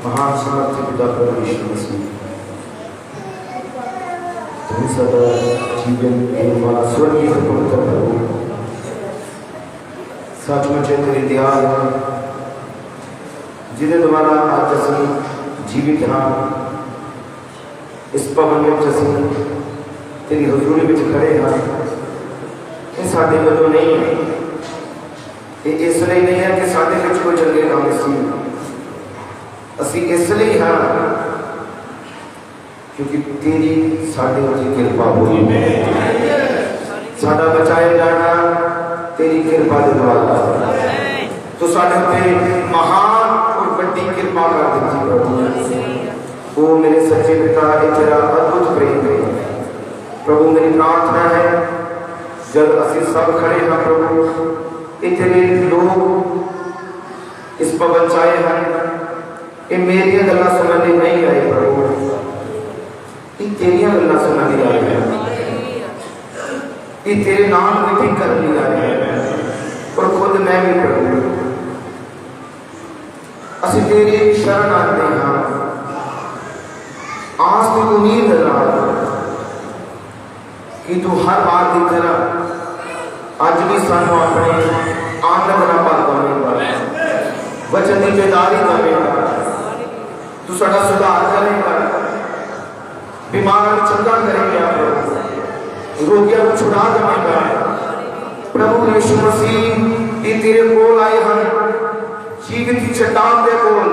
महान समर्थ पिता परमेश्वर मसीह, तुम सदा जीवन एवं स्वर्गीय पवित्र प्रभु, सचमुच तेरी दया जिदे द्वारा आज असी जीवित हाँ, इस भवन में असी तेरी हजूरी में खड़े हाँ। ये साडे वल्लों नहीं है, ये इसलिए नहीं है कि साडे विच कोई चंगे काम सी, असी इसलिए हाँ क्योंकि तेरी साडे उत्ते कृपा हुई, साडा बचाए जाना तेरी कृपा के द्वारा, तो साडे उत्ते महान और बड़ी कृपा कर दी प्रभु। वो मेरे सच्चे पिता, ये तेरा अद्भुत प्रेम है प्रभु। मेरी प्रार्थना है जब असी सब खड़े हैं प्रभु, ये तेरे लोग इस भवन च आए हैं, ये मेरी गल्लां सुनने नहीं आए प्रभु, ये तेरिया गल्लां सुनने आए हैं, ये तेरे नाम मीटिंग करने आए हैं। और खुद मैं भी प्रभु असी तेरी शरण आते हाँ, आस की उम्मीद कि तू हर बार की तरह अज भी सानू अपने आनंद ना भर देगा, वचन की बेदारी देगा, तू साडा सुधार करेगा, बीमार चंगा करेगा, रोगियों को छुड़ा देगा प्रभु। यीशु मसीह ये तेरे कोल आए हैं, जीवित की चट्टान दे कोल,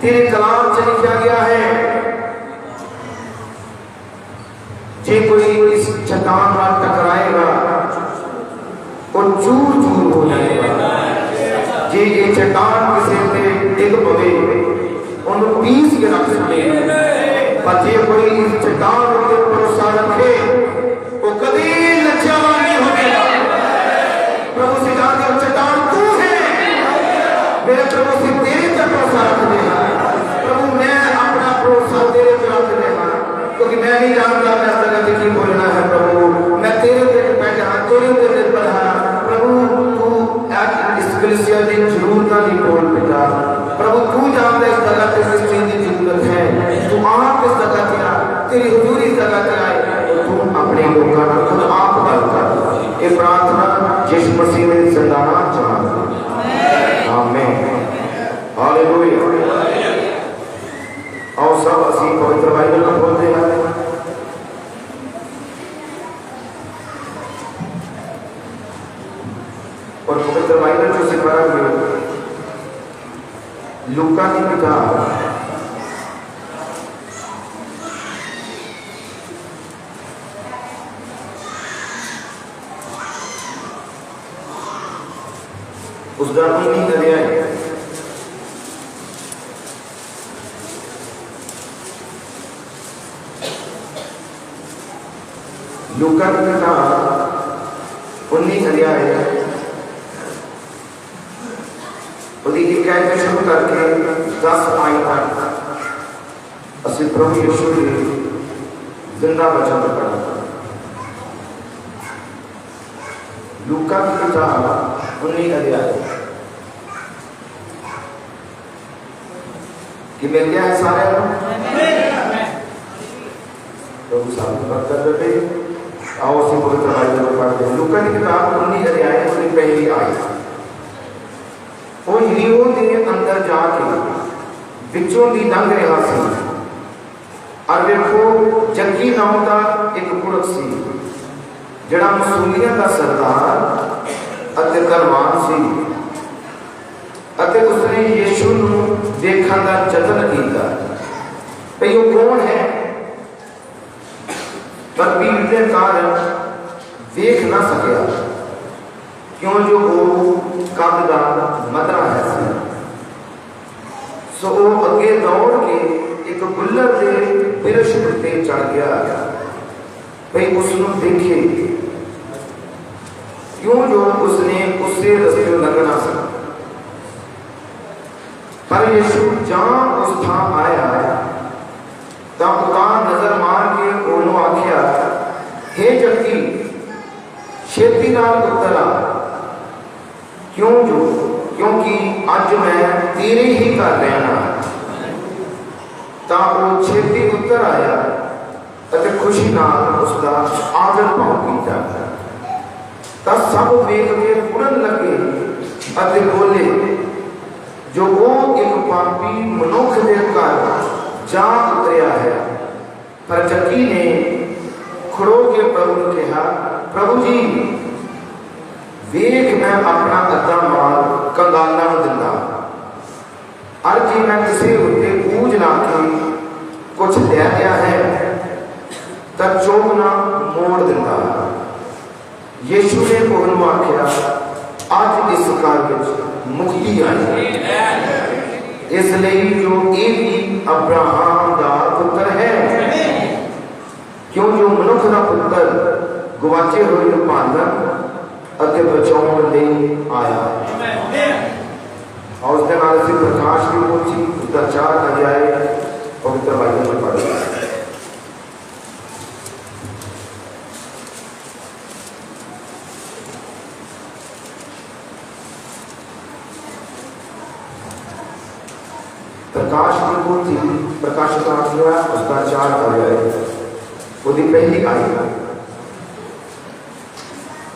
तेरे कलाम च लिखा गया है जे कोई इस चट्टान नाल टकराएगा और चूर चूर हो जाएगा, जे ये चट्टान किसी पे डिग पवे उन्हें पीस के रख सकेगा, पर जे कोई इस चट्टान के भरोसा रखे वो कभी लज्जावान नहीं होगा। प्रभु से जाकर चट्टान तू है, मेरे प्रभु से तेरे पर भरोसा रख देगा प्रभु। मैं अपना भरोसा तेरे पर रख देगा, क्योंकि मैं नहीं जानता मैं जगह की बोलना है प्रभु, मैं तेरे पे डिपेंड हाँ, तेरे पे निर्भर हाँ प्रभु। तू इस कलीसिया की जरूरत नहीं बोल पिता प्रभु, तू जानता इस जगह पे किस चीज की जरूरत है, तू आप इस जगह पे आ, तेरी हुजूरी इस जगह पे आए, तो तू अपने लोगों का खुद आप गल कर। ये प्रार्थना यीशु मसीह ने जिंदा नाम चाहता, आमीन, हालेलुया। आओ सब असी पवित्र बाइबल में बोलते हैं, और पवित्र बाइबल जो सिखाया गया लूका की किताब उसका 19 अध्याय लूका की किताब 19 अध्याय इक्यावन शुरू करके 10 आयत तक असी प्रभु यीशु के जिंदा वचन पढ़ा। लूका की किताब 19 अध्याय कि मिल गया है सारे प्रभु सामने बात कर रहे। आओ उसी पवित्र बाइबल पढ़ते हैं। लूका की किताब 19 अध्याय उसकी पहली आयत। वो यरीहो के अंदर जाके विचों दी लंघ रहा सी, और देखो जक्की नाम का एक पुरख सी जड़ा मसूलिया का सरदार अते धनवान सी, अते उसने यीशु नूं देखण दा जतन कीता भई वो कौन है, पर भीड़ के कारण देख ना सकिया, क्यों जो वो कद का मदरा है। सो वो अगे दौड़ के एक गुल्लर के बिरश पर चढ़ गया भाई उसनों देखे, क्यों जो उसने उससे रस्ते लंघना सका। पर यीशु जहां उस थां आया तो उतार नजर मार के ओनों आख्या, हे जक्की छेती नाल उतर आ, क्योंकि अज मैं तेरे ही घर रहना। वो छेती उतर आया ਅਤੇ खुशी नाल उसका आदर भाव किया। तब सब वेख के मुड़न लगे ਅਤੇ बोले जो वो एक पापी मनुख के घर जा उतरिया है। पर जक्की ने खड़ो के प्रभु ने कहा, प्रभु जी वेख मैं अपना अद्धा माल कंगालां नूं दिंदा, अर जे मैं किसी उत्ते बूझ ला के कुछ लै गया है तो चौगना मोड़ दिंदा। यीशु ने उन्होंने आख्या, अज इस घर विच मुक्ति आई, इसलिए जो ये भी अब्राहम का पुत्र है, क्यों जो मनुख का पुत्र गवाचे हुए नूं भालण अते बचाउण लई आया। और उस दिन आज से प्रकाश की पोथी उसका 4 अध्याय पवित्र बाइबल में पढ़ा। प्रकाश की पोथी प्रकाश उसका 4 अध्याय उसकी पहली आयत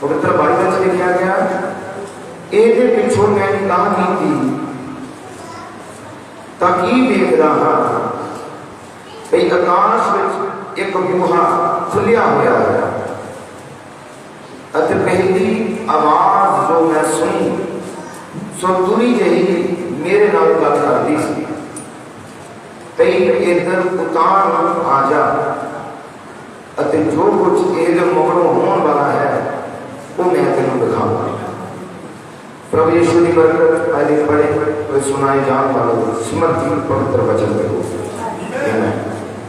पवित्र बाइबल से लिखा गया। ਇਹਦੇ ਪਿੱਛੋਂ ਮੈਂ ਨਿਗਾਹ ਕੀਤੀ ਤਾਂ ਕੀ ਵੇਖਦਾ ਹਾਂ ਕਿ ਆਕਾਸ਼ ਵਿੱਚ ਇੱਕ ਬੂਹਾ ਖੁੱਲਿਆ ਹੋਇਆ ਹੈ ਅਤੇ ਪਹਿਲੀ ਆਵਾਜ਼ ਜੋ ਮੈਂ ਸੁਣੀ ਸੋ ਦੂਰੀ ਜਿਹੀ ਮੇਰੇ ਨਾਲ ਗੱਲ ਕਰਦੀ ਸੀ, ਤੇ ਇੱਧਰ ਉਤਾਰ ਆ ਜਾ ਅਤੇ ਜੋ ਕੁਝ ਇਹਦੇ ਮਗਰੋਂ ਹੋਣ ਵਾਲਾ ਹੈ वो मैं तेन दिखाऊंगा। प्रभु यीशु की बरकत आदि पढ़े तो सुनाए जान वाले स्मृति पवित्र वचन करो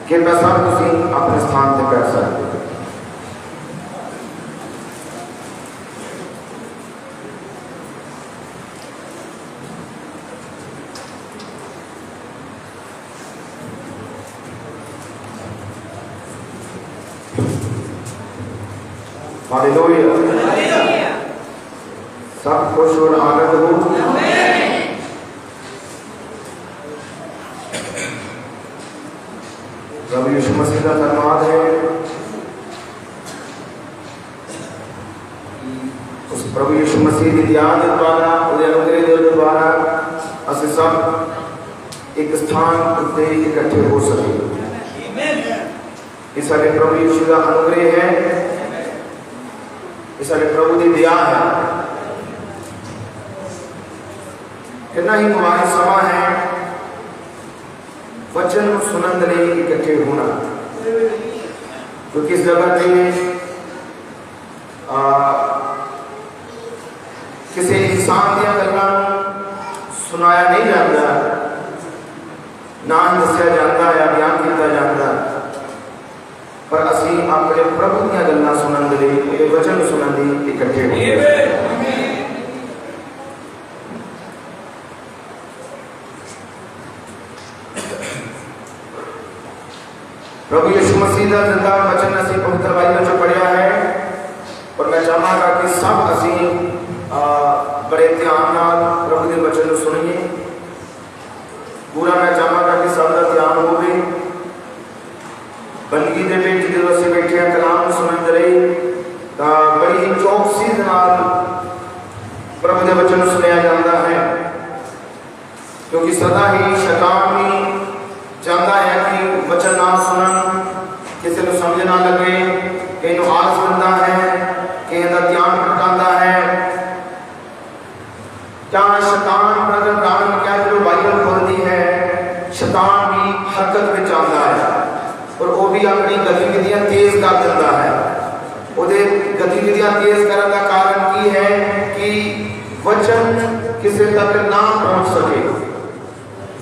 कि मैं सब तुम अपने स्थान से बैठ सकते। हालेलुया, सब खुश और आनंद हो। प्रभु यीशु मसीह का धन्यवाद है, उस प्रभु यीशु मसीह की याद द्वारा अनुग्रह द्वारा असीं सब एक स्थान उत्ते इकट्ठे हो सके। ये सारे प्रभु यीशु का अनुग्रह है, ये सारे प्रभु की दया है। कितना ही मुबारक समा है वचन सुनने के लिए इकट्ठे होना, क्योंकि इस जगह में किसी इंसान दी गल्लां सुनाया नहीं जाता, ना दसिया जाता या बयान किया जाता, पर असी अपने प्रभु दी गल्लां सुनने के लिए वचन सुनने के लिए इकट्ठे होंगे। प्रभु यीशु मसीह का जिंदा वचन असी पवित्र बाइबल में पढ़िया है, और मैं चाहांगा कि सब असी बड़े ध्यान नाल प्रभु के वचन सुनिए। पूरा मैं चाहांगा कि सब का ध्यान हो। बंदगी के बीच जो असी बैठे हैं कलाम सुनते रहे तो बड़ी ही चौकसी के नाल प्रभु के वचन सुनिया जाता है, क्योंकि सदा ही शैतान भी चाहता है कि वचन ना सुनन, किसी को समझ ना लगे, कहीं आस बनता है, कहीं का ध्यान भटकाता है। क्या शैतान प्रगट कारण क्या जो बाइबल खोलती है, शैतान भी हरकत में आता है और वो भी अपनी गतिविधियां तेज कर देता है। उहदे गतिविधियां तेज करने का कारण की है कि वचन किसी तक ना पहुंच सके,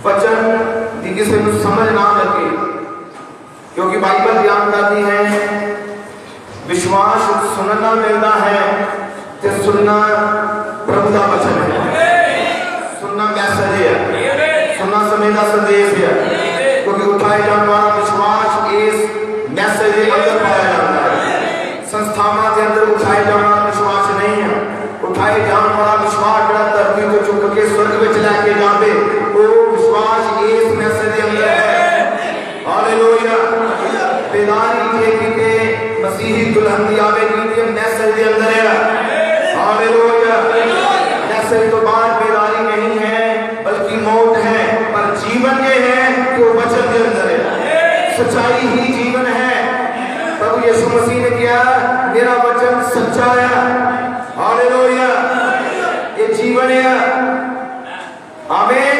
वचन की किसी को समझ ना लगे, क्योंकि बाइबल बयान करती है विश्वास सुनना मिलता है तो सुनना प्रभु का वचन है, सुनना मैसेज है, सुनना समय का संदेश है, क्योंकि उठाए जाने वाला विश्वास इस मैसेज के अंदर पाया जाता है। संस्थावां के अंदर उठाए जाने वाला विश्वास नहीं है, उठाए जाने वाला विश्वास जो धरती को चुक के स्वर्ग में लेके जावे, वो विश्वास इस मैसेज के अंदर है। दुल्हन दी आवेगी दी मैसेज के अंदर है। हालेलुया। मैसेज तो बाद बेदारी नहीं है बल्कि मौत है, पर जीवन ये है कि वो वचन के अंदर है। सच्चाई ही जीवन है। प्रभु यीशु मसीह ने किया, मेरा वचन सच्चा है। हालेलुया। ये जीवन है। आमीन।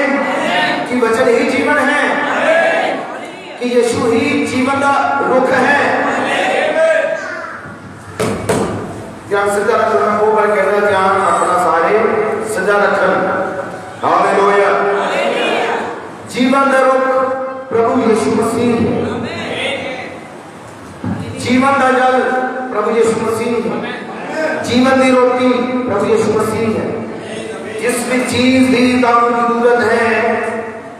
कि वचन ही जीवन है, कि यीशु ही जीवन का रुख है। ध्यान सजा रखना, वो पर कह रहा ध्यान अपना सारे सजा रखना। हालेलुया। जीवन का रुख प्रभु यीशु मसीह, जीवन का जल प्रभु यीशु मसीह, जीवन की रोटी प्रभु यीशु मसीह है। जिस भी चीज की जरूरत है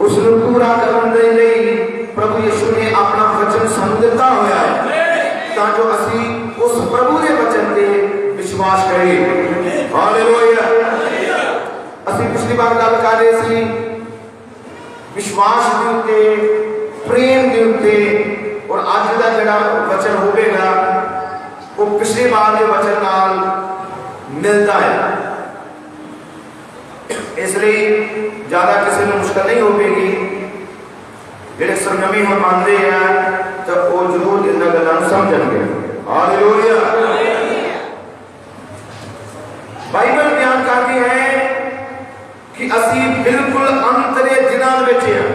उसको पूरा करने के लिए प्रभु यीशु ने अपना वचन सानू दिता होया है, ताकि असी उस प्रभु के वचन पे विश्वास करिए। हालेलुया। असी पिछली बार गल कर रहे सी विश्वास के उत्ते, प्रेम के उत्ते, और अज का जिहड़ा वचन होगा वो पिछली बार के वचन नाल मिलता है। इसलिए ज्यादा किसी को मुश्किल नहीं होगी। जेडे सरगमी हम मानते हैं तो वो जरूर इन गल्लां समझेंगे। हालेलुया। बाइबल बयान करती है कि असी बिल्कुल अंतरे दिनां विच हैं।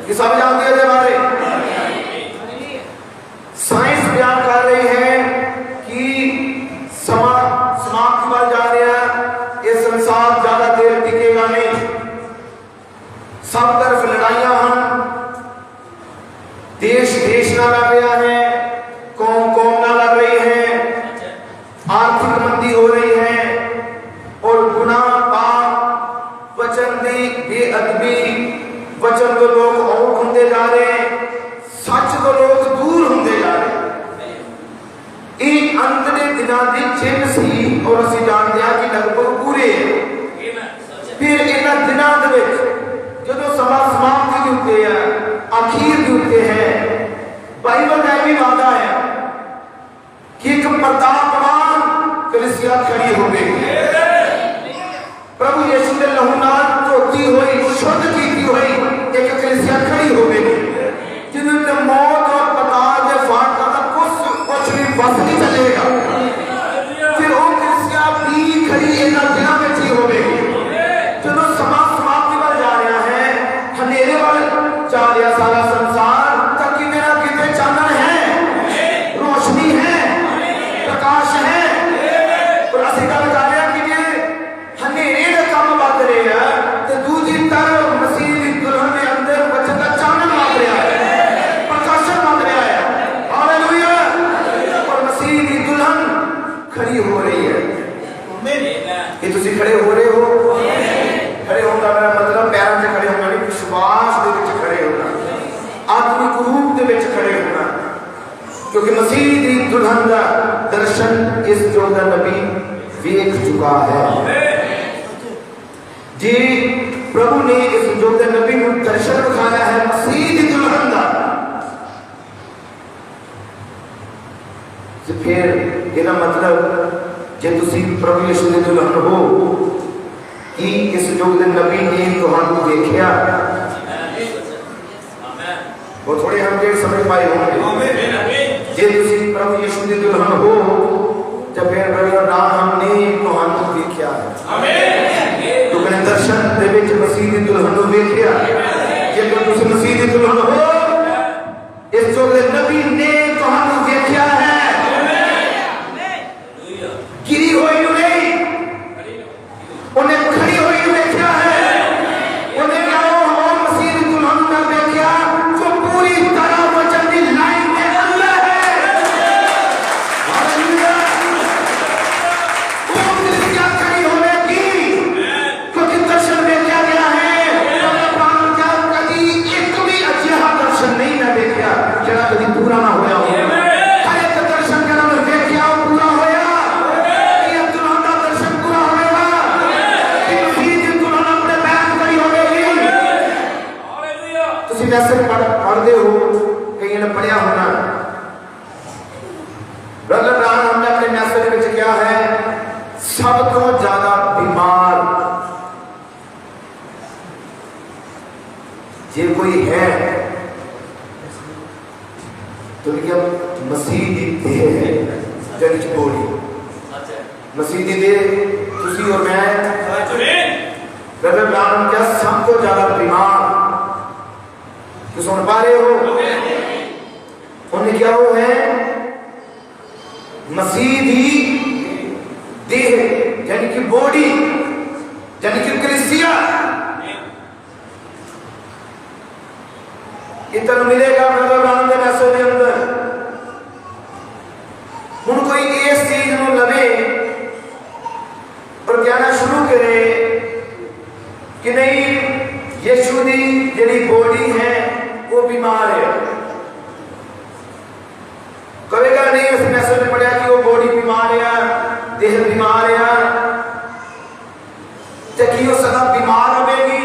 कि सब जानते हैं बारे। साइंस बयान कर रही है कि समाप्ति वाल जा रहे हैं। ये संसार ज्यादा देर टिकेगा नहीं। सब तरफ लड़ाइयां हैं, देश देश ना लड़ रहा है, कौम कौम ना लड़ रही है, आर्थिक मंदी हो रही है, और गुनाह पाप वचन की बेअदबी, वचन तो लोग आउट होंगे जा रहे हैं, सच तो लोग दूर होंगे जा रहे हैं। एक अंत के दिनों की चिन्ह सी, और असं जानते हैं कि लगभग पूरे है। फिर इन्हां दिनों दे विच जदों समा समाप्ति के उत्ते है, आखिर के उत्ते है, बाइबल का भी वादा है कि एक प्रतापवान कलीसिया खड़ी होगी। प्रभु यीशु के लहू नाल धोती हुई, शुद्ध की हुई एक कलीसिया खड़ी होगी, जिन्हें मौत और पताल के फाटकों तक कुछ भी बस नहीं चलेगा। फिर वो कलीसिया भी खड़ी इन्हां दिनों में ही होगी। जदों समा समाप्ति वाल जा रहा है, हनेरे वाल जा रहा सारा संसार, तक कि मेरा कितने चानन है, रोशनी है, प्रकाश है। और असं गल कर रहे हैं कि जे हनेरे का काम बद रहे हैं तो दूसरी तरफ मसीह की दुल्हन के अंदर वचन का चानन बद रहा है, प्रकाशन बद रहा है। हालेलुया। और मसीह की दुल्हन खड़ी हो रही है। ये तुसी खड़े हो रहे हो। खड़े होने का मेरा मतलब पैरों से खड़े होना नहीं, विश्वास के विच खड़े होना, आत्मिक रूप के विच खड़े होना, क्योंकि मसीह की दुल्हन का दर्शन इस युग का नबी देख चुका है। जी प्रभु ने इस युग के नबी को दर्शन दिखाया है मसीह की दुल्हन का। फिर इसका मतलब जे तुसी प्रभु यीशु की दुल्हन हो कि इस युग के नबी ने तुहानू देखिया, वो थोड़े हम जे समझ पाए होंगे। जे तुसी प्रभु यीशु की दुल्हन हो तो फिर प्रभु नाम हमने तुहानू देखिया है। तो कने दर्शन दे विच मसीह की दुल्हन को देखिया। जे तुसी मसीह की दुल्हन हो, इस युग के नबी ने तुहानू देखिया है। गिरी हुई नहीं, उन्हें खड़ी हुई देखा है। उन्हें मसीह की दुल्हन का देखा जो पूरी तरह वचन की लाइन में अंदर है। हालेलुया। वो कलीसिया खड़ी होने की, क्योंकि दर्शन देखा गया है। प्राण का कभी एक भी अजिहा दर्शन नहीं ना देखा जरा कभी पूरा ना होया हो। हर एक दर्शन का नाम देखा पूरा होया। वैसे पढ़ते हो, कई ने पढ़िया होना जे कोई है तो क्या मसीह दी देह है जग च बॉडी मसीह दी देह तुसी और मैं ब्रदर ब्राउन क्या सबको ज्यादा बीमार तो सुन पा रहे हो उन्हें क्या वो है मसीह दी देह यानी कि बॉडी यानी कि कलीसिया इतना मिलेगा ब्रदर ब्राउन के मैसेज के अंदर हुण कोई इस चीज को लवे और कहना शुरू करे कि नहीं यीशु दी जिहड़ी बॉडी है वो बीमार है कहेगा नहीं उस मैसेज में पढ़ा कि वो बॉडी बीमार है देह बीमार है तो कि वो सदा बीमार होगी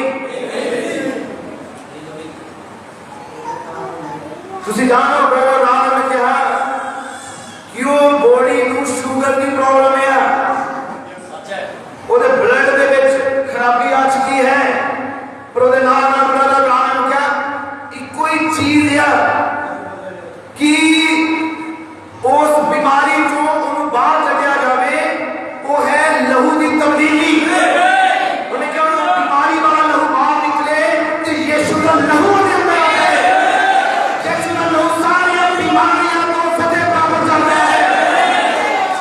तुसी जानो ब्रदर राम ने कहा कि वो बॉडी को शुगर की प्रॉब्लम है ਉਹਦੇ ਬਲੱਡ ਦੇ ਵਿੱਚ ਖਰਾਬੀ ਆ ਚੁੱਕੀ ਹੈ ਪਰ ਉਹਦੇ ਨਾਲ ਨਾਲ ਬ੍ਰਦਰ ਰਾਮ ਕਿਹਾ ਇੱਕੋ ਹੀ ਚੀਜ਼ ਆ ਕਿ ਉਸ ਬਿਮਾਰੀ ਤੋਂ ਉਹਨੂੰ ਬਾਹਰ ਕੱਢਿਆ ਜਾਵੇ ਉਹ ਹੈ ਲਹੂ ਦੀ ਤਬਦੀਲੀ ਉਹਨੇ ਕਿਹਾ ਉਹ ਬਿਮਾਰੀ ਵਾਲਾ ਲਹੂ ਬਾਹਰ ਨਿਕਲੇ ਤੇ ਯਿਸੂ ਦਾ ਲਹੂ ਉਹਦੇ ਅੰਦਰ ਆਵੇ ਯਿਸੂ ਦਾ ਲਹੂ ਸਾਰੀਆਂ ਬਿਮਾਰੀਆਂ ਤੋਂ ਫਤਿਹ ਪ੍ਰਾਪਤ ਕਰਦਾ ਹੈ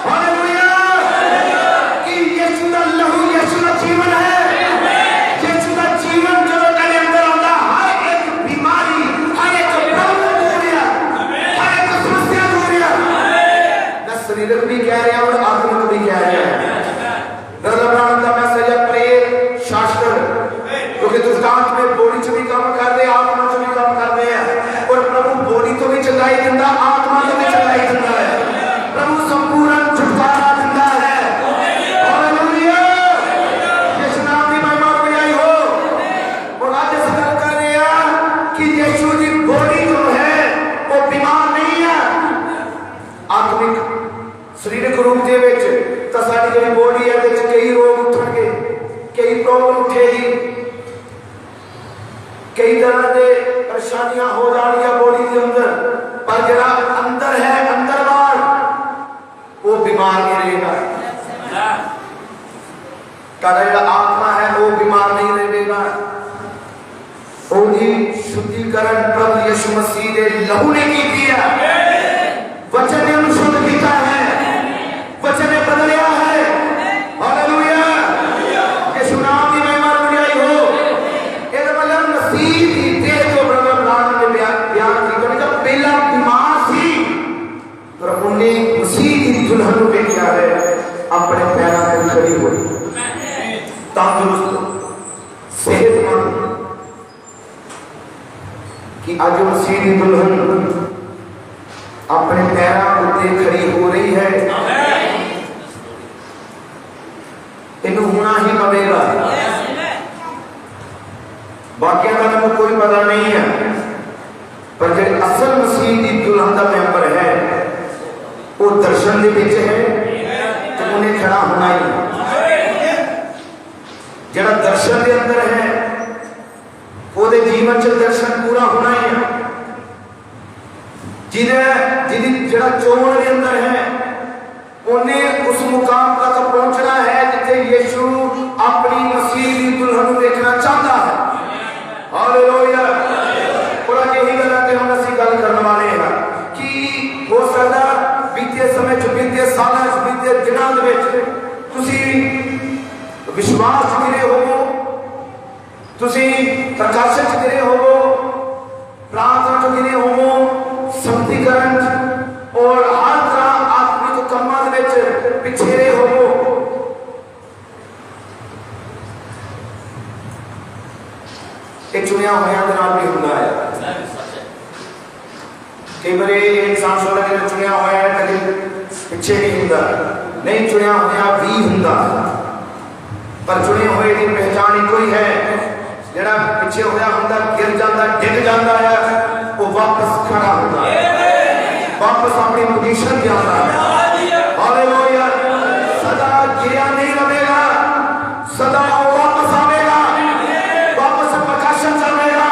ਹਾਲੇਲੂਇਆ ਕਿ ਯਿਸੂ ਦਾ ਲਹੂ ਯਿਸੂ ਦਾ ਜੀਵਨ ਹੈ ਯਿਸੂ ਦਾ ਜੀਵਨ ਜਦੋਂ ਤੇਰੇ ਅੰਦਰ ਆਉਂਦਾ ਹਰ ਇੱਕ ਬਿਮਾਰੀ ਹਰ ਇੱਕ ਪ੍ਰੋਬਲਮ ਦੂਰ ਹੈ ਹਰ ਇੱਕ ਸਮੱਸਿਆ ਦੂਰ ਹੈ मैं शरीरक भी कह रहा और आत्मिक भी कह रहा है मैसेज है प्रेर शास्त्र क्योंकि दुष्टांत में बॉडी च भी काम कर रहे आत्मा च भी काम कर रहे हैं और प्रभु बॉडी तो भी चंगाई दिंदा आत्मा तो भी चंगाई दिंदा है प्रभु संपूर्ण छुटकारा दिंदा है हालेलुया यीशु नाम की महिमा बड़ाई हो और आज इस गल कर रहे हैं कि यीशु की बॉडी जो है वो बीमार नहीं है आत्मिक शरीरक रूप ਦੇ ਵਿੱਚ ਤਾਂ ਸਾਡੀ ਜਿਹੜੀ ਬੋਡੀ ਹੈ ਵਿੱਚ ਕਈ ਰੋਗ ਉੱਠਣਗੇ ਕਈ ਪ੍ਰੋਬਲਮ ਉੱਠੇਗੀ ਕਈ ਤਰ੍ਹਾਂ ਦੇ ਪਰੇਸ਼ਾਨੀਆਂ ਹੋ ਜਾਣਗੀਆਂ ਬੋਡੀ ਦੇ ਅੰਦਰ ਪਰ ਜਿਹੜਾ ਅੰਦਰ ਹੈ ਅੰਦਰ ਬਾਹਰ ਉਹ ਬਿਮਾਰ ਨਹੀਂ ਰਹੇਗਾ ਤਾਂ ਜਿਹੜਾ ਆਤਮਾ ਹੈ ਉਹ ਬਿਮਾਰ ਨਹੀਂ ਰਹੇਗਾ ਉਹਦੀ ਸ਼ੁੱਧੀਕਰਨ ਪ੍ਰਭੂ ਯਿਸੂ ਮਸੀਹ ਦੇ ਲਹੂ ਨੇ ਕੀਤੀ ਹੈ वचन ने अनुशुद्ध किया है वचन ने बदलिया है हालेलुया यीशु नाम की महिमा बढ़ाई हो ये मतलब मसीह की देह जो ब्रदर ब्राउन ने बयान की तो जब पहला बीमार थी पर उन्होंने मसीह की दुल्हन को देखा है अपने पैरों पर खड़ी हुई तंदुरुस्त सेहतमंद कि आज मसीह की दुल्हन अपने पैरों उत्ते खड़ी हो रही है इन्हें होना ही पड़ेगा बाकी का तो कोई पता नहीं है पर जो असल मसीह की दुल्हन का मैंबर है वो दर्शन के विच है तो उन्हें खड़ा होना ही जरा दर्शन के अंदर है वो जीवन च दर्शन पूरा होना ही है जिन्हें जरा चोण के अंदर है उन्हें उस मुकाम तक पहुंचना है जिथे यीशु अपनी मसीह की दुल्हन को देखना चाहता है हालेलुया और आज यही गल ते हम असि गल करने वाले हैं कि हो सकता बीते समय च बीते सालों च बीते दिनों दे विच तुसी विश्वास गिरे हो तुसी प्रकाश च गिरे हो प्रार्थना च गिरे हो संधिकरण और हर तरह आत्मिक कामों में पिछेरे हो चुनिया हुआ भी होंगे है कई बार इंसान सोचता है चुनिया हुआ है कभी पिछे नहीं होंगे नहीं चुनिया हुआ भी होंगे पर चुने हुए की पहचान एक ही है जरा पिछे होया होंगे गिर जाता डिग जाता है वो वापस खड़ा होता है वापस अपनी पोजीशन पे आता है हालेलुया सदा गिरा नहीं रहेगा सदा वो वापस आएगा वापस प्रकाशन चलेगा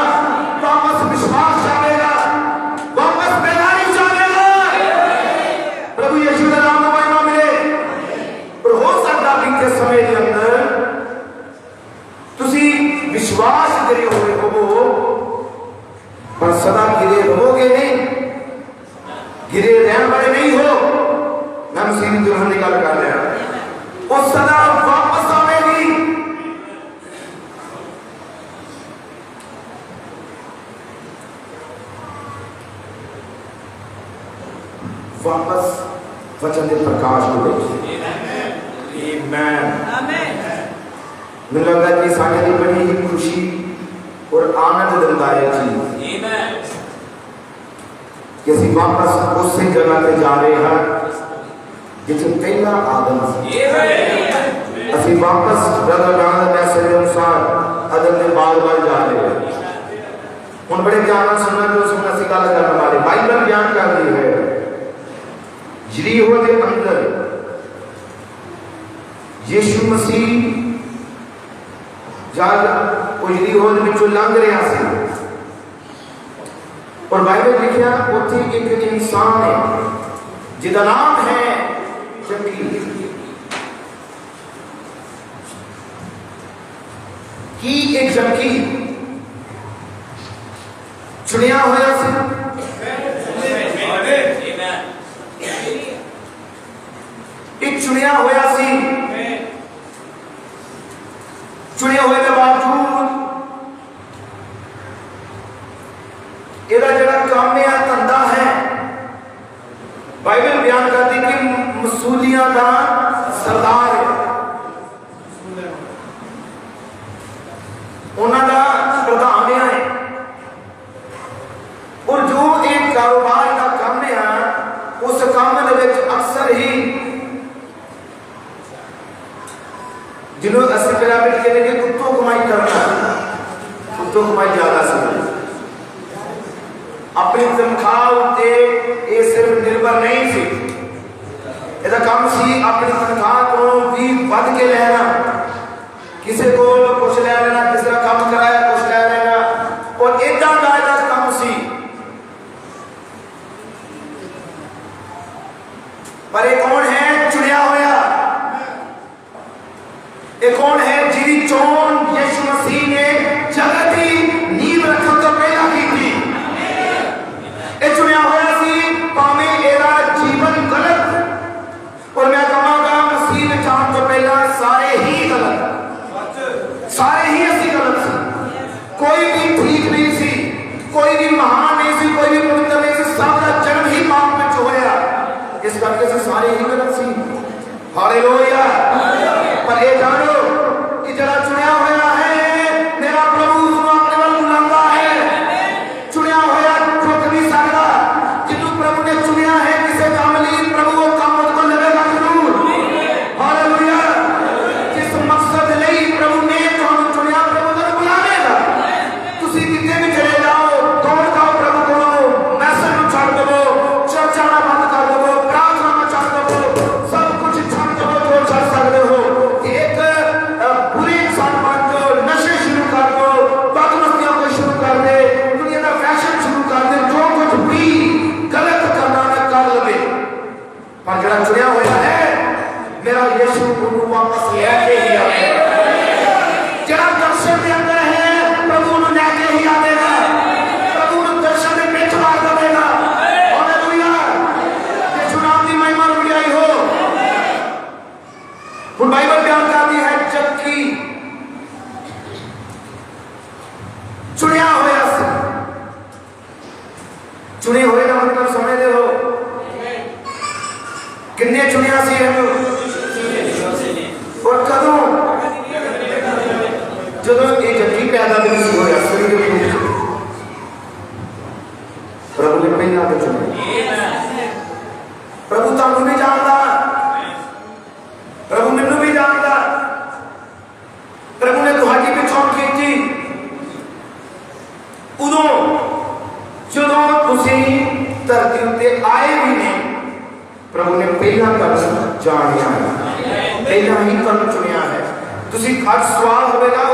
वापस वचन के प्रकाश को देखिए। मुझे लगता है कि साढ़े की बड़ी ही खुशी और आनंद दिलदायक चीज कि असं वापस उस जगह पर जा रहे हैं जिसे पहला आदम असं वापस ब्रदर नानक मैसेज के अनुसार आदम के बाद जा रहे हैं। हम बड़े ध्यान सुनना जो सुनना सी गल करने वाले बाइबल बयान करती है यरीहो के अंदर यीशु मसीह जब वो यरीहो विचों लंघ रहा सी और बाइबल लिखा उत्थे एक इंसान है जिसका नाम है जक्की। की एक जक्की चुनिया होया सी एक चुनिया होया सी चुनिया होने के बावजूद ਇਹਦਾ ਜਿਹੜਾ ਕੰਮ ਹੈ ਧੰਦਾ ਹੈ ਬਾਈਬਲ ਬਿਆਨ ਕਰਦੀ ਕਿ ਮਸੂਲੀਆਂ ਦਾ ਸਰਦਾਰ ਹੈ ਉਹਨਾਂ ਦਾ ਪ੍ਰਧਾਨ ਹੈ और जो एक कारोबार का काम है उस काम ਦੇ ਵਿੱਚ ਅਕਸਰ ਹੀ ਜਿਹਨੂੰ ਅਸੀਂ ਪਿਰਾਮਿਡ ਕਹਿੰਦੇ ਕਿ ਕੁੱਤੋਂ ਕਮਾਈ ਕਰਨਾ ਕੁੱਤੋਂ ਕਮਾਈ ਜ਼ਿਆਦਾ ਸੀ अपनी तनख्वाह उत्ते ये सिर्फ निर्भर नहीं सी ਇਹਦਾ ਕੰਮ ਸੀ अपनी तनख्वाह को भी ਵੱਧ के लेना किसी को कुछ ले लेना किसी का काम कराया कुछ ले लेना और इतना का ਇਹਦਾ ਕੰਮ ਸੀ पर ये कौन है चुनिया होया ये कौन है जिहदी चोन यीशु मसीह ने जगत की नींव रखने तो पहला की थी। चुनिया होया सी भावें एदा जीवन गलत और मैं कहांगा मसीह में जान तो पहला सारे ही गलत सारे ही असि गलत सी कोई भी ठीक नहीं सी कोई भी महान नहीं सी कोई भी पवित्र नहीं सी सब का जन्म ही पाप में होया इस करके से सारे ही गलत सी। हालेलुया। पर ये जानो कि जरा चुनिया होया है मेरा प्रभु उसको अपने वाल बुलाता है चुनिया होया झुक नहीं सकता जिन्हों प्रभु ने चुनिया है किसे काम लिए प्रभु वो काम उसको लगेगा जरूर। हालेलुया। जिस मकसद लिए प्रभु ने तुहानू चुनिया प्रभु तक बुलावेगा तुसी किते भी चले जाओ दौड़ जाओ प्रभु को मैसेज नु छड़ दो चर्च आना बंद कर दो प्रार्थना में छड़ दो सब कुछ छड़ दो जो छड़ सकते हो एक बुरे इंसान बन जाओ नशे शुरू कर दो बदमस्तियों को शुरू कर दे दुनिया का फैशन शुरू कर दे जो कुछ भी गलत करना है कर ले पर जरा चुनिया होया है मेरा यीशु को वापस लेके ही आएगा जरा दर्शन के अंदर है प्रभु को लेके ही आएगा प्रभु को दर्शन में पेट मार देगा। हालेलुया। यीशु नाम की महिमा बढ़ाई हो। और बाइबल बयान करती है जबकि चुनिया होया सी चुने होए का मतलब समझते हो किन्ने चुनिया सी है और कदों जदों ये जबकि पैदा नहीं होया शरीर के प्रभु ने पहला तो चुने प्रभु तुहानू भी जानता प्रभु मैनू भी जानता प्रभु ने तुहाडी भी चोन की उदों जदों तुसी धरती उत्ते आए भी नहीं प्रभु ने पहला कर जानिया है पहला ही कर चुनिया है। तुसी आज सवाल होगा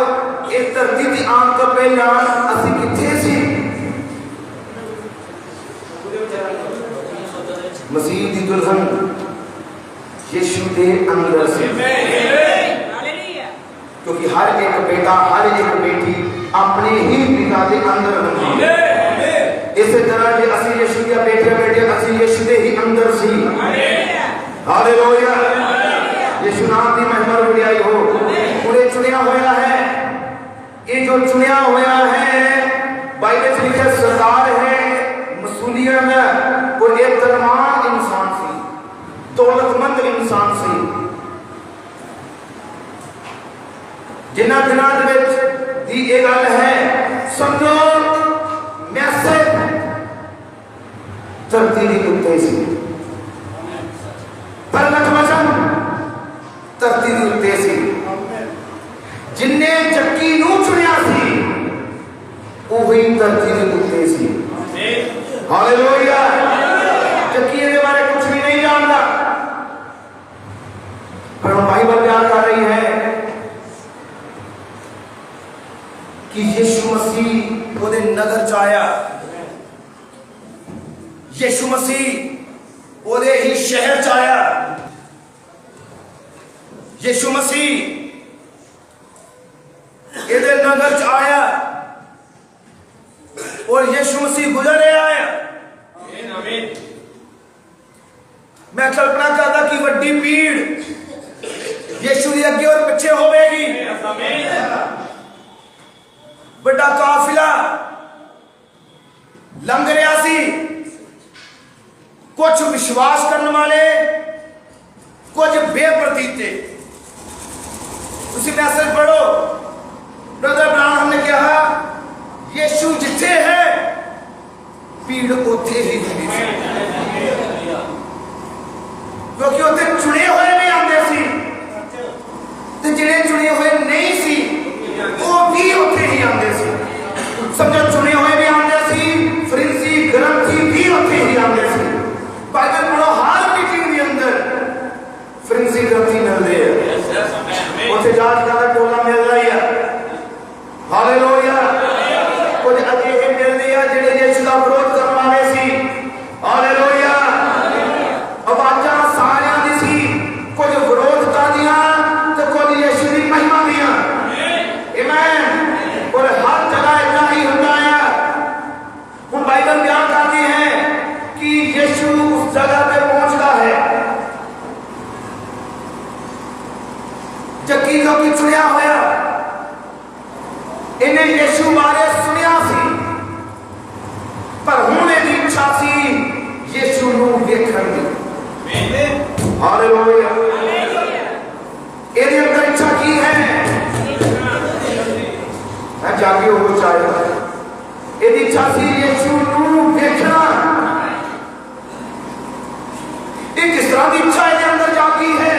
इस धरती की आन तो पहला असी किथे सी मसीह की दुल्हन यीशु के अंदर से क्योंकि हर एक बेटा हर एक बेटी अपने ही पिता के अंदर होती है इस तरह के असि यीशु के बेटे बेटे असि यीशु के ही अंदर सी। हालेलुया। यीशु नाम की महिमा बढ़ाई हो। पूरे चुनिया होया है ये जो चुनिया होया है बाइबल में लिखा सरदार है मसूलियत और एक धर्मान इंसान दिनां दे विच दी ये गल है, समझो मैसेज धरती दी उत्ते सी, प्रगट वचन धरती दी उत्ते सी, जिन्ने जक्की नूं चुनिया सी वही धरती दी उत्ते सी। हालेलुया। जक्की के बारे कुछ भी नहीं जानता, पर बाइबल बयान कर रही है कि यीशु मसीह ओदे नगर च आया, यीशु मसीह ओदे ही शहर च आया, यीशु मसीह एदे नगर च आया और यीशु मसीह गुजर आया। मैं कल्पना करता कि वड्डी भीड़ यीशु के अगे और पिछे होगी, बड़ा काफिला लंघ रहा सी, कुछ विश्वास करने वाले, कुछ बेप्रतीते। उसी मैसेज पढ़ो, ब्रदर ब्राह्मण ने कहा यीशु जिथे है भीड़ उथे ही होगी, क्योंकि उसे चुने हुए भी आते सी, तो जिन्हें चुने हुए नहीं सी वो भी उथे ही आते सी। समझो, चुने हुए भी आते सी, फरीसी ग्रंथी भी उथे ही आते सी। बाइबल पढ़ो, हर मीटिंग के अंदर फरीसी ग्रंथी मिलते हैं, उसे जांच का टोला मिल रहा है। हालेलुया। कुछ अजीब मिलते हैं जिन्हें यीशु का विरोध करने वाले सी। हालेलुया। आवाज़ सारियां दी सी, कुछ विरोधता दिया तो कुछ यीशु की महिमा दिया। आमीन। और हर जगह इतना ही होता है। हम बाइबल बयान करती है कि यीशु उस जगह पे पहुंचता है जक्की जो कि चुनिया होया, इन्हें यीशु बारे सुनिया सी, पर हुण इहदी इच्छा सी यीशु नूं वेखण दी। हालेलुया। इहदे अंदर इच्छा की है, मैं जागे हो चाहे इहदी इच्छा सी यीशु नूं वेखना। ये किस तरह की इच्छा इहदे अंदर जागी है,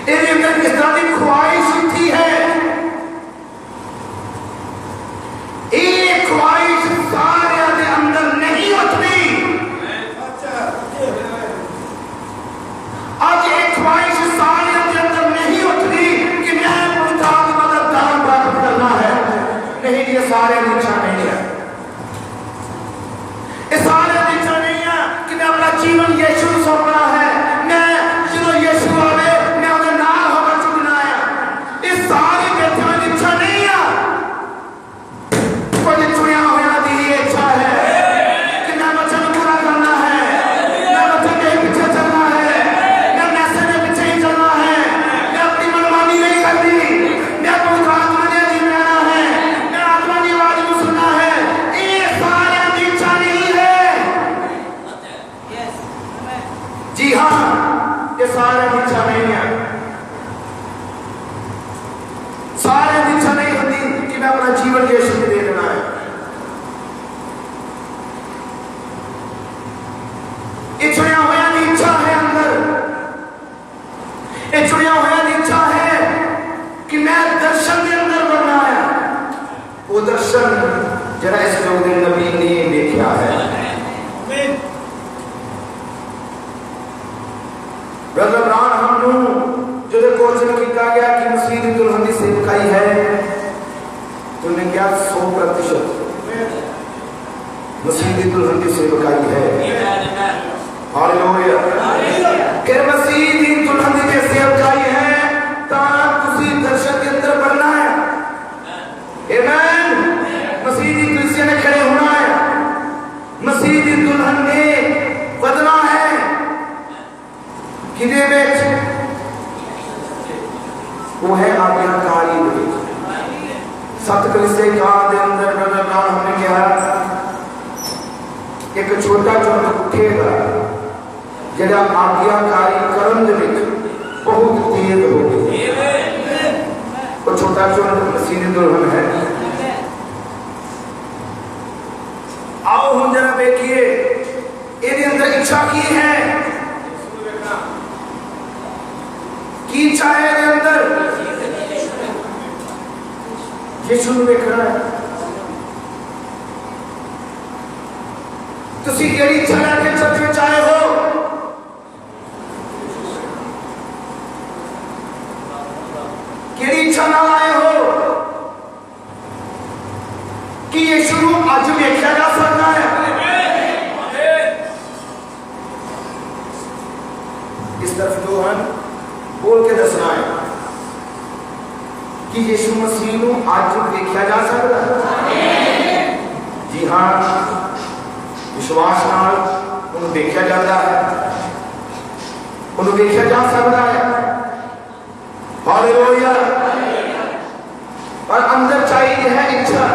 इहदे अंदर किस तरह की ख्वाहिश उठी है। एक ख्वाहिश सारे के अंदर नहीं उठती। आज एक ख्वाहिश सारे के अंदर नहीं उठती कि मैं पवित्र आत्मा का दान प्राप्त करना है। नहीं, ये सारे इच्छा नहीं है, ये सारे इच्छा नहीं है कि मैं अपना जीवन यीशु को सौंपना है, मैं जो यीशु आवे मैं उन्हें नाल होकर चुनना है। इस सारी व्यक्तियों की इच्छा नहीं है। कोई चुनिया होना दी इच्छा है कि मैं वचन पूरा करना है, मैं वचन के पीछे चलना है, मैं मैसेज के पीछे ही चलना है, मैं अपनी मनमानी नहीं करनी, मैं पवित्र आत्मा ने जी रहना है, मैं आत्मा की आवाज को सुनना है। ये सारे की इच्छा नहीं है। जी हाँ, ये सारे की इच्छा नहीं है। सारे की इच्छा नहीं होती कि मैं अपना जीवन यीशु को दे देना है। ये चुनिया हुआ की इच्छा है अंदर, ये चुनिया हुआ की इच्छा है कि मैं दर्शन के अंदर बनना है। वो दर्शन जरा इस लोग नबी ने देखा है। ब्रदर ब्राह्मण जो क्वेश्चन किया गया कि मसीह की दुल्हन की सेवकाई है, तो उन्हें क्या 100% मसीह की दुल्हन की सेवकाई है। हालेलुया। कि मसीह की दुल्हन की सेवकाई है तां तुसी दर्शन के अंदर बनना है। आमीन। मसीह की कलीसिया ने खड़े होना है, मसीह की दुल्हन ने बदना है। किदे विच वो है आज्ञाकारी विच। सत कलीसिया काल दे अंदर ब्रदर ब्राह्मण हमने कहा एक छोटा झुंड उठेगा जिहड़ा आज्ञाकारी करन दे विच बहुत तेज होगा। सदा चुन मसीह दी दुल्हन है। आओ हम जरा देखिए ਇਹਦੇ अंदर इच्छा की है, की इच्छा है ਇਹਦੇ अंदर यीशु ਨੂੰ ਵੇਖਣਾ ਹੈ। ਤੁਸੀਂ ਕਿਹੜੀ ਇੱਛਾ ਲੈ ਕੇ ਚਰਚ ਵਿੱਚ ਆਏ ਹੋ? ਕਿਹੜੀ ਇੱਛਾ ਨਾਲ ਆਏ ਹੋ कि यीशु ਨੂੰ ਅੱਜ ਵੇਖਿਆ ਜਾ ਸਕਦਾ ਹੈ? इस तरफ जो है बोल के दसना है कि यीशु मसीह ਨੂੰ ਅੱਜ ਵੇਖਿਆ ਜਾ ਸਕਦਾ ਹੈ। जी हाँ, विश्वास नाल ਉਹਨੂੰ ਵੇਖਿਆ ਜਾਂਦਾ ਹੈ, ਉਹਨੂੰ ਵੇਖਿਆ ਜਾ ਸਕਦਾ ਹੈ। हालेलुया। और अंदर चाहिए है इच्छा,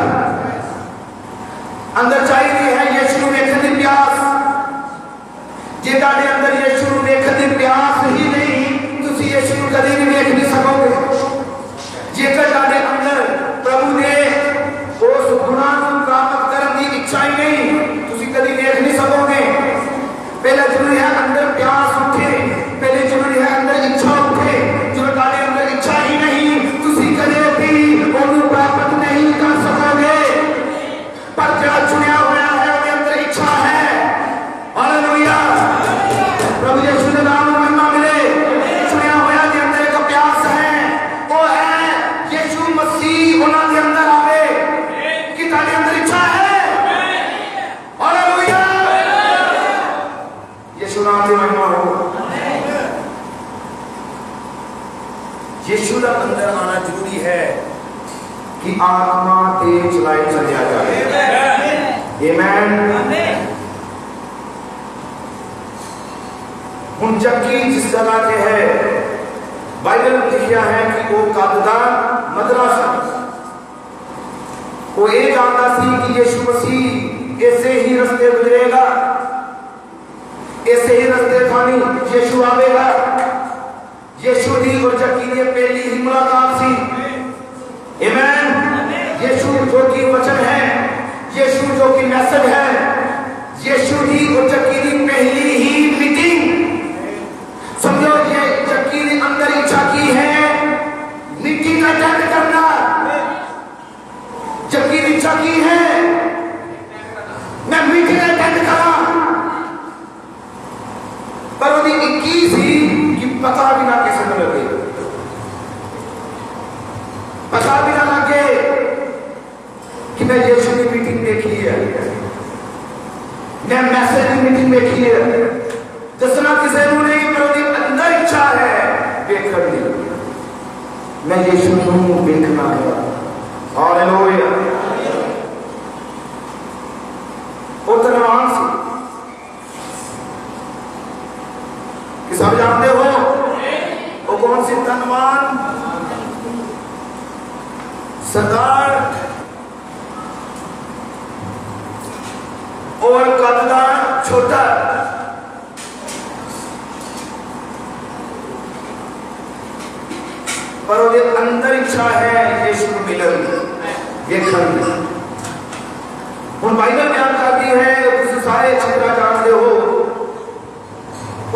अंदर चाहिए है यीशु ਨੂੰ ਵੇਖਣ ਦੀ ਪਿਆਸ। ਜੇ ਤੁਹਾਡੇ ਅੰਦਰ ਯੀਸ਼ੂ ਨੂੰ ਵੇਖਣ ਦੀ ਪਿਆਸ ਹੀ ਨਹੀਂ, ਤੁਸੀਂ ਯੀਸ਼ੂ ਨੂੰ ਕਦੇ ਵੀ ਵੇਖ ਨਹੀਂ ਸਕੋਗੇ। ਜੇਕਰ ਤੁਹਾਡੇ ਅੰਦਰ ਪ੍ਰਭੂ ਦੇ ਉਸ ਗੁਣਾਂ ਨੂੰ ਪ੍ਰਾਪਤ ਕਰਨ ਦੀ ਇੱਛਾ ਹੀ ਨਹੀਂ, ਤੁਸੀਂ ਕਦੇ ਵੇਖ ਨਹੀਂ ਸਕੋਗੇ। ਪਹਿਲਾਂ ਜ਼ਰੂਰੀ ਹੈ ਅੰਦਰ ਪਿਆਸ ਉੱਠੇ, ਪਹਿਲੇ ਜ਼ਰੂਰੀ ਹੈ ਅੰਦਰ ਇੱਛਾ ਉੱਠੇ। ਜੋ ਤੁਹਾਡੇ ਅੰਦਰ ਇੱਛਾ ਹੀ ਨਹੀਂ, ਤੁਸੀਂ ਕਦੇ ਵੀ ਉਹਨੂੰ ਪ੍ਰਾਪਤ ਨਹੀਂ ਕਰ ਸਕੋਗੇ। ਪਰ ਜਿਹੜਾ ਚੁਣਿਆ ਹੋਇਆ ਹੈ ਉਹਦੇ ਅੰਦਰ ਇੱਛਾ ਹੈ। हालेलुया। प्रभु यीशु के नाम में महिमा मिले। चुनिया होया के अंदर एक प्यास है, वो है यीशु मसीह उन्हां दे अंदर आवे। कि तारे अंदर इच्छा है? हालेलुया। यीशु नाम की महिमा हो। यीशु का अंदर आना जरूरी है कि आत्मा तेज चलाई चलिया जाए। आमीन। ਹੁਣ ਚੱਕੀ जिस जगह से है, बाइबल में लिखा है कि वो काददा मदरसा, वो ये जानता सी कि यीशु मसीह ऐसे ही रास्ते गुजरेगा, ऐसे ही रास्ते खानी यीशु आवेगा। यीशु दी और चक्की दी पहली ही मुलाकात सी। आमीन। यीशु जो कि वचन है, यीशु जो कि मैसेज है, यीशु दी और चक्की दी पहली ही मीटिंग। समझो ये चक्की ने अंदर इच्छा की है मीटिंग अटेंड करना। चक्की ने इच्छा की है मैं मीटिंग अटेंड करा, पर वो 21 ही कि पता भी ना किसी को लगे, पता भी ना लगे कि मैं यीशु की मीटिंग देखी है, मैं मैसेज की मीटिंग देखी है। दसना किसी को नहीं, पर अंदर इच्छा है देखकर मैं यीशु को देखना है। हालेलुया। वो धनवान से कि सब जानते हो वो कौन सी धनवान? सरदार और कददा छोटा। पर वो अंदर इच्छा है यीशु को मिलन देखन। हम बाइबल बयान करती है, उस सारे छतरा जानते हो,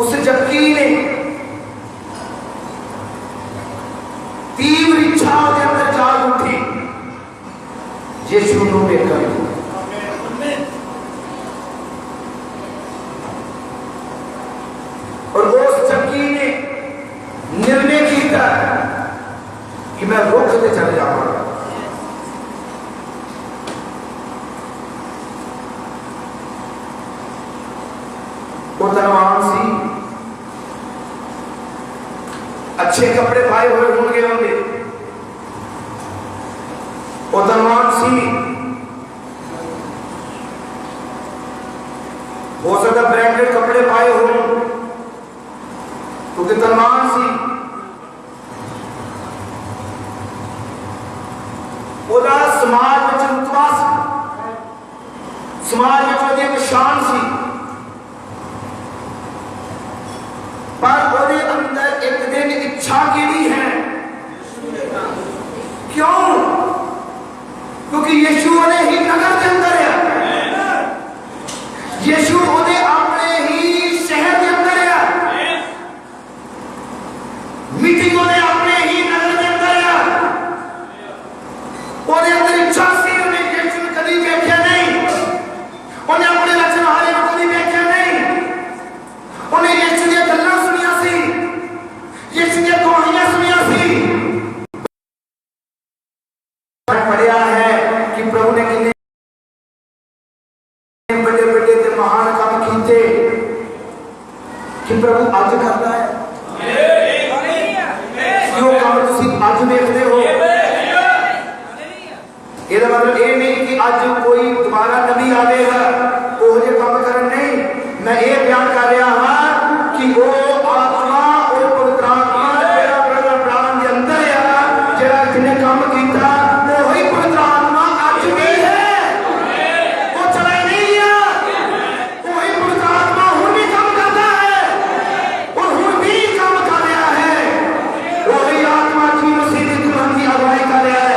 उस चक्की ने तीव्र इच्छा के अंदर जाग उठी यीशु को देखन। और उस चक्की ने निर्णय किया कि मैं रोक के चले जाऊंगा। वो धनवान सी अच्छे कपड़े पाए हुए होंगे। वो धनवान सी हो सकता ब्रांडेड कपड़े पाए हो, क्योंकि धनवान सी समाज में रुतबा सी, समाज में शान सी, पर अंदर एक दिन इच्छा की है क्यों? क्योंकि यीशु ने ही नगर के अंदर है, यीशु ने अपने ही शहर के अंदर है, मीटिंग ने अपने ही नगर के अंदर है, ਉਹਦੇ ਅੰਦਰ ਇੱਛਾ ਸੀ। ਉਹਨੇ ਯीशु ਨੂੰ ਕਦੀ ਵੇਖਿਆ ਨਹੀਂ, ਉਹਨੇ ਆਪਣੇ ਰਚਨਹਾਰੇ ਨੂੰ ਕਦੀ ਵੇਖਿਆ ਨਹੀਂ, ਉਹਨੇ ਯीशु ਦੀਆਂ ਗੱਲਾਂ ਸੁਣੀਆਂ ਸੀ, ਯीशु ਦੀਆਂ ਕਹਾਣੀਆਂ ਸੁਣੀਆਂ ਸੀ। पढ़िया है कि प्रभु ने कितने बड़े बड़े ते महान काम किए कि प्रभु अज करता है। जो काम तुसी अज देखते हो, ਇਹਦਾ मतलब ये नहीं कि अज कोई दोबारा नबी आवेगा वो जे काम करन नहीं। मैं ये बयान कर रहा हां कि वो आत्मा और पवित्र आत्मा तेरा प्रभु प्राण के अंदर है, जेड़ा जिन्हें काम कीता वही पवित्र आत्मा अज भी है, वो चला नहीं है। वही पवित्र आत्मा हुण भी काम करता है और हुण भी काम कर रहा है। वही आत्मा की मसीह की दुल्हन की अगुवाई कर रहा है।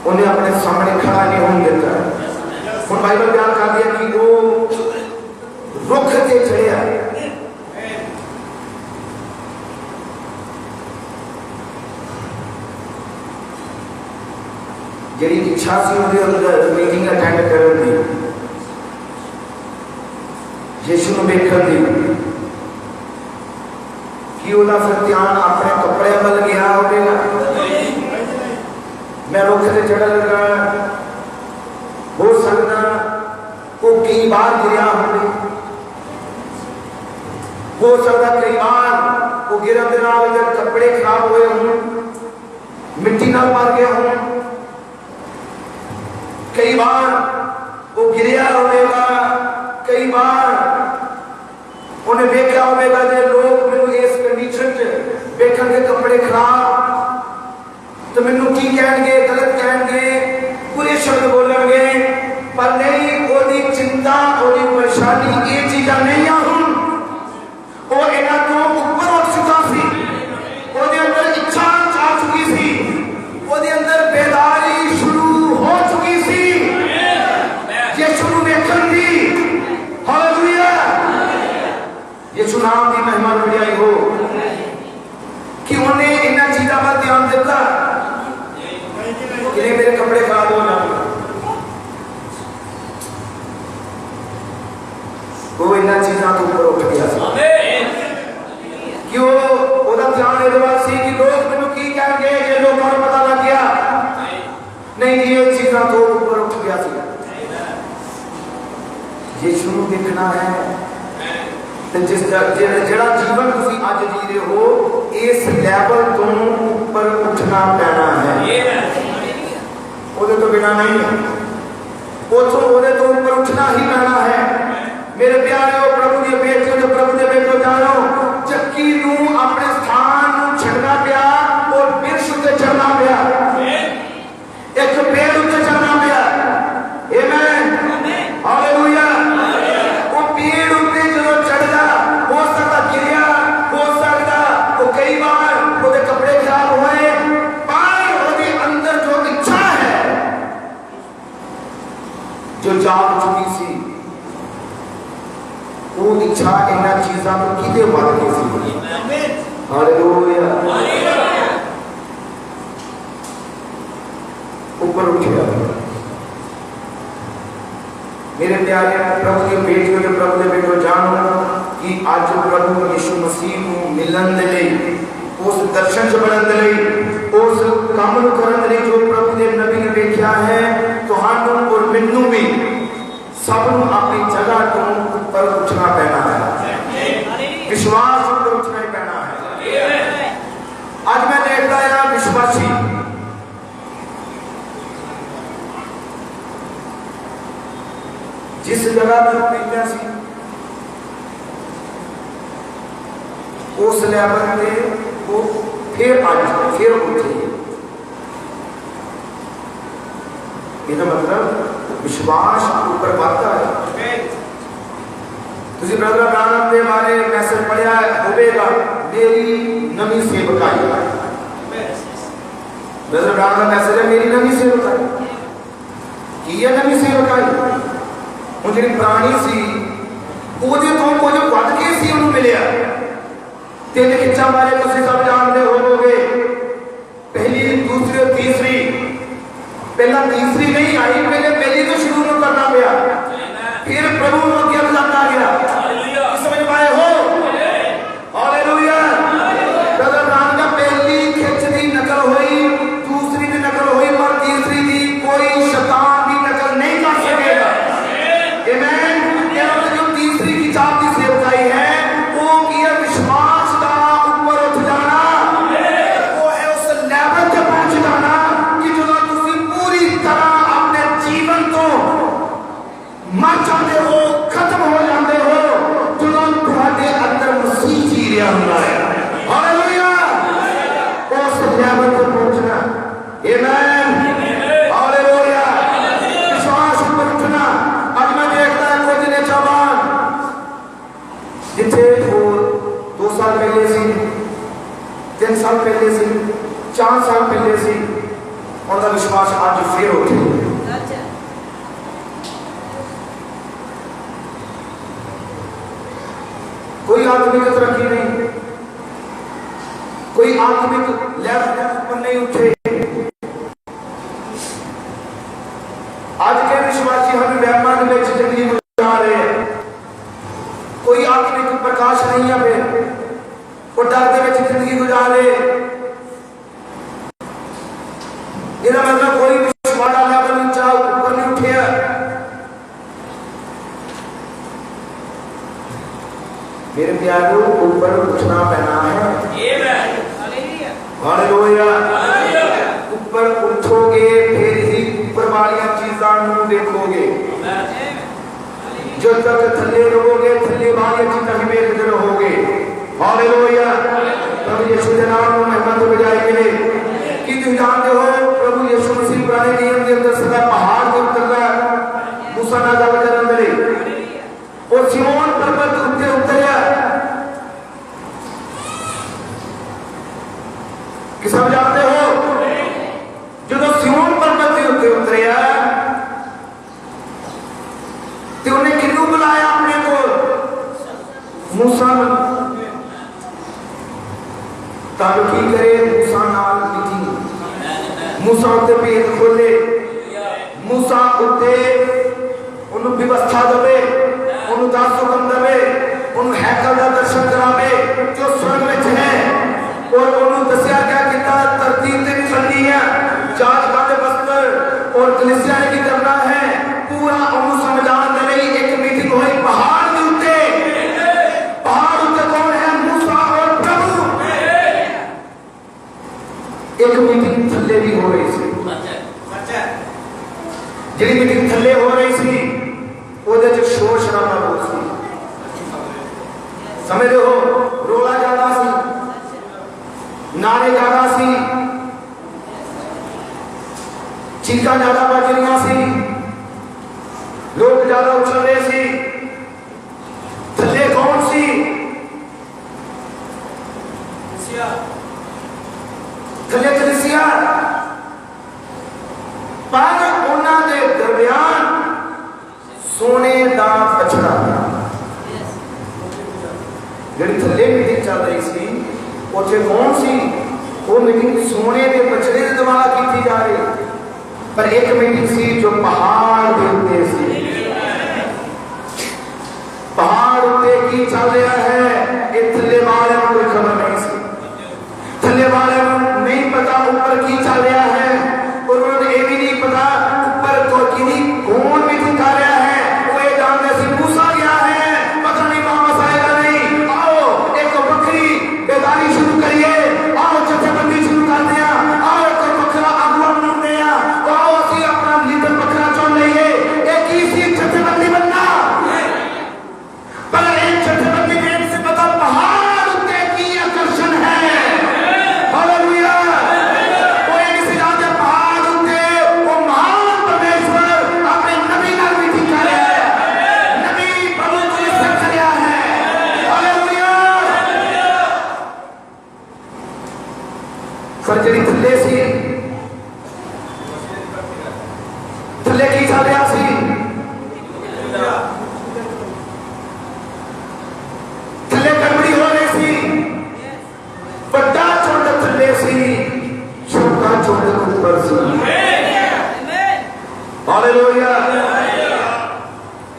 उन्हें अपने सामने खड़ा नहीं होने देता। उन बाइबल बयान कर दिया कि वो रुख से चढ़िया, जेरी इच्छा सी उहदे अंदर मीटिंग अटेंड करन दी, यीशु नूं वेखण दी, कि उहदा फिर ध्यान अपने कपड़े वल गया होवेगा। मैं रुख से चढ़ लगा, हो सकता वो कई बार गिरा हो सकता कई बार वो गिरन के नाल कपड़े खराब हुए हों, मिट्टी नाल मार गए हों, कई बार वो गिरिया होगा, कई बार उन्हें देखा होगा जो लोग मैनू इस कंडीशन च देखणगे कपड़े खराब तो मैनू की कहेंगे, गलत कहेंगे, बुरे शब्द बोलेंगे, पर नहीं ओदी चिंता ओदी परेशानी ये चीज़ां नहीं आहुन, वो इन्हां तो ऊपर उठ चुका सी, ओदे अंदर इच्छा आ चुकी सी, ओदे अंदर बेदारी शुरू हो चुकी सी, यीशु नूं वेखण दी। हालेलुया, यीशु नाम दी महिमा बढ़ाई हो कि उन्हें इन्हां चीज़ां पर ध्यान दिता कि नहीं मेरे कपड़े खराब हो ना, वो इन्हां चीज़ां तो ऊपर उठ गया कि वो ध्यान ये बात सी कि लोग मैनू की कहेंगे, ये लोगों को पता लग गया नहीं, ये चीज़ां तो ऊपर उठ गया सी। यीशु नूं देखना है तो जिस जेड़ा जीवन तुसीं अज जी रहे हो इस लैवल तो ऊपर उठना पैना है, तो बिना नहीं, उतों तो ऊपर उठना ही पैना है। मेरे प्यारे प्रभु के बेटियों जो प्रभु के बेटो जानो, चक्की नूं अपने स्थान नूं छड्डना पिया और बिरश उत्ते चढ़ना पिया, एक पेड़ उत्ते चढ़ना पिया। आमीन, हालेलुया। वो पेड़ उत्ते जो चढ़दा हो सकता गिरिया, हो सकता वो कई बार वो कपड़े खराब हुए, पर उसके अंदर जो इच्छा है जो जाग चुकी सी, वो इच्छा इन्हां चीज़ां को किते वध के सी। हालेलुया, ऊपर उठिया। मेरे प्यारे प्रभु के बेटियों जो प्रभु के बेटो जानो कि अज प्रभु यीशु मसीह को मिलन दे लई, उस दर्शन च बनन दे लई, उस काम नूं करन दे लई जो प्रभु दे नबी ने देखा है, तुहानूं और मैनूं भी सब नूं अपनी जगह तो ऊपर उठना पैना है, विश्वास ऊपर उठना ही पैना है। आज मैं देखता है विश्वासी जिस जगह पर पहले सी उस लेवल पे वो फिर आज फिर उठे, इसका मतलब विश्वास ऊपर बढ़ता है। तुझे ब्रदर ब्रानम के बारे मैसेज पढ़िया होगा मेरी नवी सेवकाई, ब्रदर ब्रानम का मैसेज है मेरी नवी सेवकाई की है, नवी सेवकाई वो जी पुरानी सी ਉਹਦੇ ਤੋਂ ਕੁਝ ਵੱਧ ਕੇ ਸੀ ਉਹਨੂੰ ਮਿਲਿਆ। ਤਿੰਨ ਖਿੱਚਾਂ ਬਾਰੇ ਤੁਸੀਂ ਸਭ ਜਾਣਦੇ ਹੋਵੋਗੇ, पहली दूसरी और तीसरी, पहला तीसरी नहीं आई, पहले पहली तो शुरू में करना गया, फिर प्रभु को क्या बताना गया, समझ पाए हो? हालेलुया। ब्रदर ब्रानम का पहली खिच की नकल हुई, दूसरी की नकल हुई, पर तीसरी की कोई शैतान भी नकल नहीं कर सकेगा। जो तीसरी की चाप की सेवकाई है वो की है विश्वास का ऊपर उठ जाना, वो है उस लेवल पे पहुंच जाना कि जो तुम पूरी तरह अपने जीवन तो मर जाते हो, खत्म हो जाते हो, जो तुम्हारे अंदर मसीह जी रहा हुआ है। हालेलुया। उस लेवल पे पहुंचना, आमीन, हालेलुया। विश्वास ऊपर उठना। अब मैं देखता है कुछ ने जवान जिथे वो 2 साल पहले सी, 3 साल पहले सी, 4 साल पहले सी, उनका विश्वास आज फिर उठे। कोई आत्मिक तरक्की नहीं, कोई आत्मिक लेवल पर नहीं उठे। आज के विश्वासी हम व्यापार में जिंदगी गुजार रहे हैं, कोई आत्मिक प्रकाश नहीं है, फिर वो डर के जिंदगी गुजार रहे। इसका मतलब कोई विश्वास लेवल ऊंचा ऊपर नहीं उठे। मेरे प्यारों ऊपर उठना पैना है, हालेलुया। ऊपर उठोगे फिर ही ऊपर वाली चीज़ों देखोगे, जो तक थल्ले रहोगे थल्ले वाली चीज़ों ही देखते रहोगे। हालेलुया। प्रभु यीशु के नाम में महिमा बजाई मिले कि तुम जानते हो प्रभु यीशु मसीह पुराने नियम के अंदर सदा पहाड़ के उतरना, मूसा ना गल करन दे और सिय्योन पर्वत उत्ते उतरिया। कि सब जानते हो जो सिय्योन पर्वत के उत्ते उतरिया तो उन्हें किन्नू बुलाया अपने को, मूसा। तब की करे मूसा नाल मीटिंग, मूसा उत्ते भेद खोले, मूसा उत्ते उन्हें व्यवस्था दे, उन्हें 10 हुक्म दे, उन्हें हैकल का दर्शन करावे जो स्वर्ग में है, और उन्हें दसिया क्या कितना तरतीब से चलनी है, 4 काले वस्त्र और कलीसिया ने भी करना है, पूरा उन्हें समझाने दे रही। एक मीटिंग हुई पहाड़ के उत्ते, पहाड़ उत्ते कौन है? मूसा और प्रभु। एक मीटिंग थल्ले भी हो रही थी, जी मीटिंग थल्ले हो रही थी, ਉਹਦੇ ਚ ਸ਼ੋਰ ਸ਼ਰਾਬਾ ਬਹੁਤ ਸੀ, ਸਮਝਦੇ ਹੋ? ਰੋਲਾ ਜ਼ਿਆਦਾ ਸੀ, ਨਾਰੇ ਜ਼ਿਆਦਾ ਸੀ, ਚੀਕਾਂ ਜ਼ਿਆਦਾ ਵੱਜ ਰਹੀਆਂ ਸੀ, ਲੋਕ ਜ਼ਿਆਦਾ ਉਛਲ ਰਹੇ ਸੀ। ਥੱਲੇ ਕੌਣ ਸੀ? ਥੱਲੇ ਕਲੀਸਿਆ। पर उन्होंने दरमियान सोने का बछड़ा, जी थले मीटिंग चल रही सी, उत्थे कौन सी? वो मीटिंग सोने के बछड़े के द्वारा की जा रही, पर एक मीटिंग सी जो पहाड़ के उत्ते सी। पहाड़ उत्ते की चल रहा है ये थले वाले को कोई खबर नहीं सी। थले वाले को नहीं पता ऊपर की चल रहा है और उन्होंने ये भी नहीं पता ऊपर तो किन्हीं कौन मीटिंग कर रहा है। वो ये जानते सी मूसा गया है पता नहीं वापस आएगा नहीं। आओ एक बकरी बेदारी शुरू करिए, आओ जथेबंदी शुरू कर दिया, आओ एक बकरा अगुआ बना दिया, आओ असि अपना लीडर बकरा चुन लिए। एक ही सी जथेबंदी बनना पर एक जथेबंदी देने से पता पहाड़ उत्ते की आकर्षण है। हालेलुया। कोई किसी जानते पहाड़ उत्ते वो महान परमेश्वर अपने नबी नाल मीटिंग कर रहा है, नबी प्रभु को इससे कर रहा है। हालेलुया। फर्जरी थले सी थले की चल रहा सी थले गड़बड़ी हो रही सी। बड़ा चुंड थले सी छोटा चुंड ऊपर सी। हालेलुया।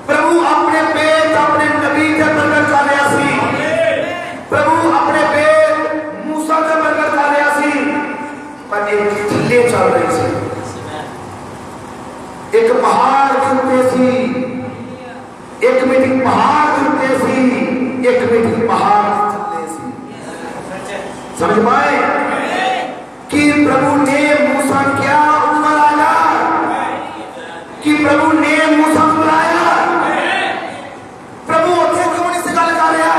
प्रभु अपने पेट अपने नबी के प्रकट कर रहा सी। प्रभु अपने पेट मूसा के प्रकट कर रहा सी पर एक थले चल रही सी। एक पहाड़ के ऊपर सी, एक मीटिंग पहाड़ के ऊपर सी, एक मीटिंग पहाड़ के थले सी। समझ पाए कि प्रभु ने मूसा क्या ऊपर आया, कि प्रभु ने मूसा बुलाया। प्रभु उत्थे क्यों नहीं से गल कर रहा।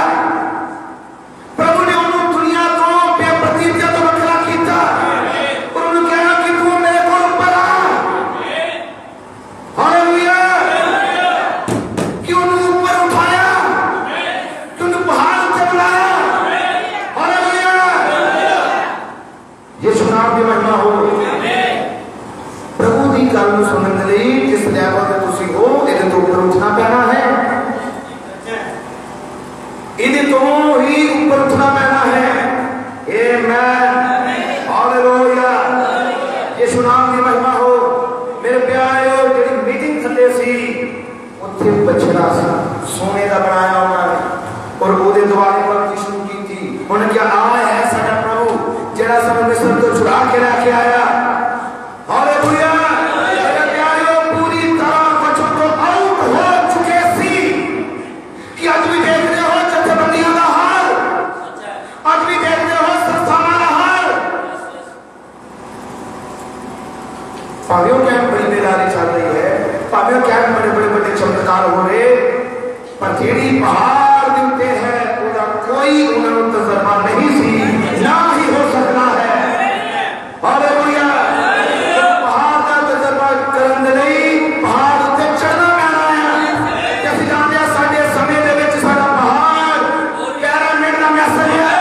प्रभु ने उन्होंने दुनिया को बेप्रतीतिया तो बखरा किया और उन्होंने कहा कि तू मेरे को ऊपर आ। हालेलुया। कि उन्होंने ऊपर उठाया, कि उन्होंने पहाड़ उत्ते बुलाया। हालेलुया। यीशु नाम की महिमा हो। प्रभु की गल सुनने के लिए जिस लेवल पे तुसी हो इहदे तो ऊपर उठना पैना है, इहदे तो ही ऊपर उठना पैना है। आमीन। हालेलुया। यीशु नाम की महिमा हो। मेरे प्यारे जेडी मीटिंग थले सी उत्थे बछड़ा सी सोने का बनाया उन्होंने और ओदे दुआरे पर शुरू की थी। उन्होंने क्या आ है साडा प्रभु जेड़ा सानू मिस्र तो छुड़ा के लेके आया। हालेलुया। मेरे प्यारे पूरी तरह बच्चों तो आउट हो चुके सी कि आज भी देख रहे हो जथेबंदियों का हाल, आज भी देख रहे हो संस्थानां का हाल। भावियों क्या बड़ी बेदारी चल रही है, भावियों क्या बड़े बड़े बड़े चमत्कार हो रहे पर जेड़ी पहाड़ के उत्ते है उसका कोई उन्होंने तजर्बा नहीं सी ना ही हो सकता है। हालेलुया। पहाड़ का तजर्बा करने लिए पहाड़ उत्ते चढ़ना पैना है। जैसे जानते हैं साडे समय दे विच साडा पहाड़ पिरामिड का मैसेज है।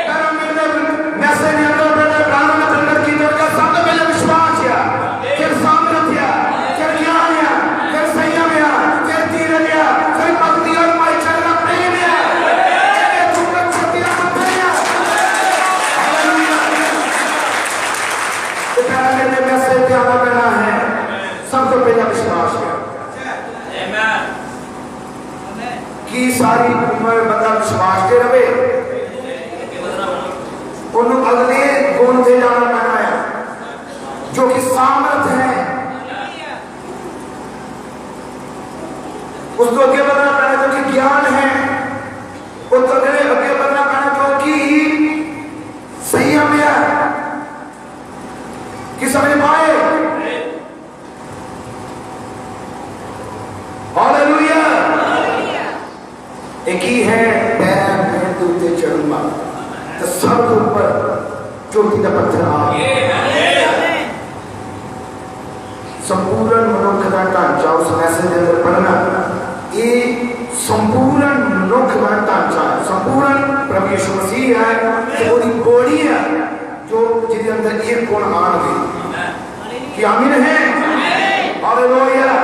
पिरामिड के मैसेज के अंदर ब्रदर ब्राह्मण ने प्रकट की तो सब तो पहले विश्वास है, फिर सामर्थ्य है, फिर ज्ञान है, फिर संयम है, फिर धीरज है, फिर भक्ति और भाईचारे का प्रेम है। ये दुर्लभ शक्तियां मत है। हालेलुया। तो पिरामिड में मैसेज आना करना है सबसे पहला विश्वास है कि सारी उम्र बंदा विश्वास से रहे उन्होंने अगले गुण से जाना पैना है जो कि सामर्थ्य है। उसको आगे बढ़ना पैना जो कि ज्ञान है, उसको आगे बढ़ना पैना जो कि संयम है। कि समझ पाए। हालेलुया। एक ही है पैर में दूते चढ़ूंगा तो सब ऊपर चोटी का पत्थर आ। संपूर्ण मनुष्य का ढांचा उस मैसेज के अंदर पढ़ना ये संपूर्ण मनुष्य का ढांचा है। संपूर्ण प्रभु यीशु मसीह है वो बॉडी है जो जिसके अंदर एक गुण आन गई कि आमीन है। हालेलुया।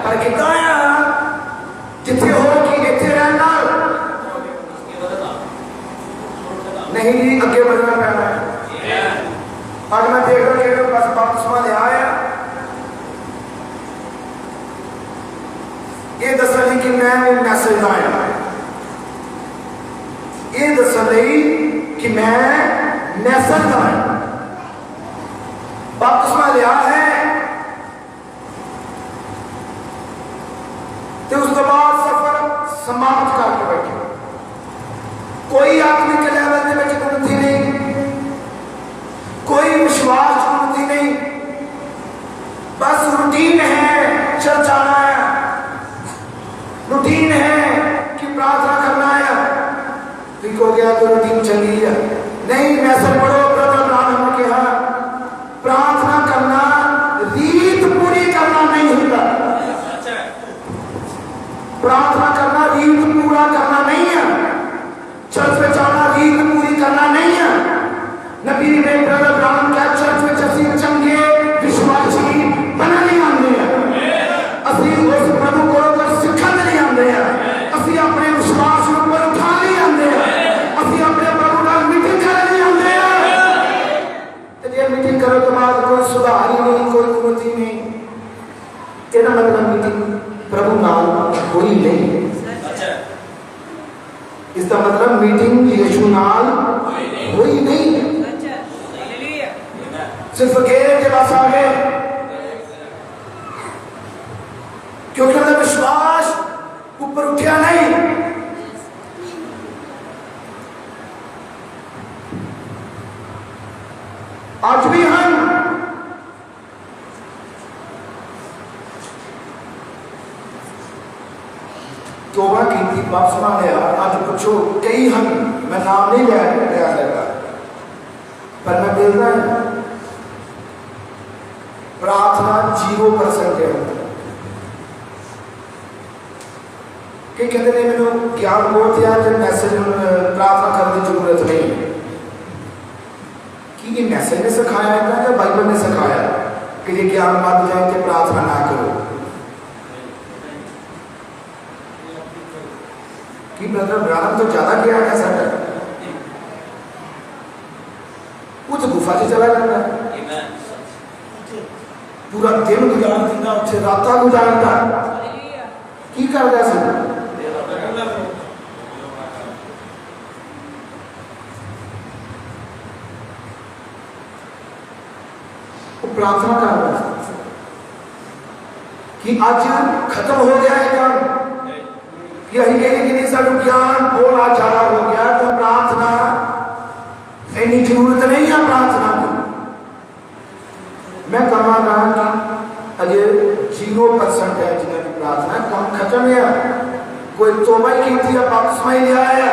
पर कितना जिथे हो कि इथे रहना नहीं अगे बढ़ना पैना है। आज मैं देख रहा कि बस बपतिस्मा ले आया ये दसा नहीं कि मैं मैसेज आया लई कि मैं मैसर दा बपतिस्मा लिया है तो उस बाद सफर समाप्त करके बैठे। कोई आत्मिक लेवल में उन्नति नहीं, कोई विश्वास उन्नति नहीं, बस रूटीन है, चल जाना है, रूटीन है कि प्रार्थना करना है। ठीक हो गया तो रूटीन चली है। नहीं, मैसेज पढ़ो, ब्रदर ब्राह्मण ने कहा प्रार्थना करना रीत पूरी करना नहीं होता। प्रार्थना करना रीत पूरा करना नहीं है। चर्च में जाना रीत पूरी करना नहीं है। नबी ने ब्रदर ब्राह्मण क्या चर्च में जैसी चंगे विश्वासी बना नहीं आते हैं। असली उस प्रभु को सिखा नहीं आते हैं। असली अपने विश्वास पर उठा नहीं आते हैं। असली अपने प्रभु का मीटिंग कर नहीं आते हैं। तो ये मीटिंग करो तो बाद कोई सुधार ही नहीं, कोई उन्नति नहीं। तेरा मतलब मीटिंग प्रभु नाम कोई नहीं। इसका मतलब मीटिंग यीशु नाल कोई नहीं। सिर्फ गेट के पास आ गए क्योंकि उनका विश्वास ऊपर उठा नहीं। आज भी हम तोबा की थी, बपतिस्मा लिया। आज पूछो कई हम, मैं नाम नहीं लिया पर मैं बोलना है प्रार्थना 0% है। कि कहते नहीं मैंने ज्ञान बहुत यार जब मैसेज प्रार्थना करने की जरूरत नहीं कि ये मैसेज ने सिखाया है या बाइबल ने सिखाया कि ये ज्ञान मत जाए कि प्रार्थना ना करो। कि ब्रदर ब्राह्मण तो ज्यादा ज्ञान है सर, वो तो गुफा से चला जाता है, पूरा दिन गुजार देता, उसे रात गुजारता की करता सर। प्रार्थना कर रहा है कि आज खत्म हो गया है काम कि नहीं साडू ज्ञान बोला ज्यादा हो गया तो प्रार्थना इतनी जरूरत नहीं है प्रार्थना की। मैं कहूँगा कि अजय 0% है जिन्होंने प्रार्थना काम खत्म है। कोई तोबा ही की थी, बपतिस्मा ही लिया है,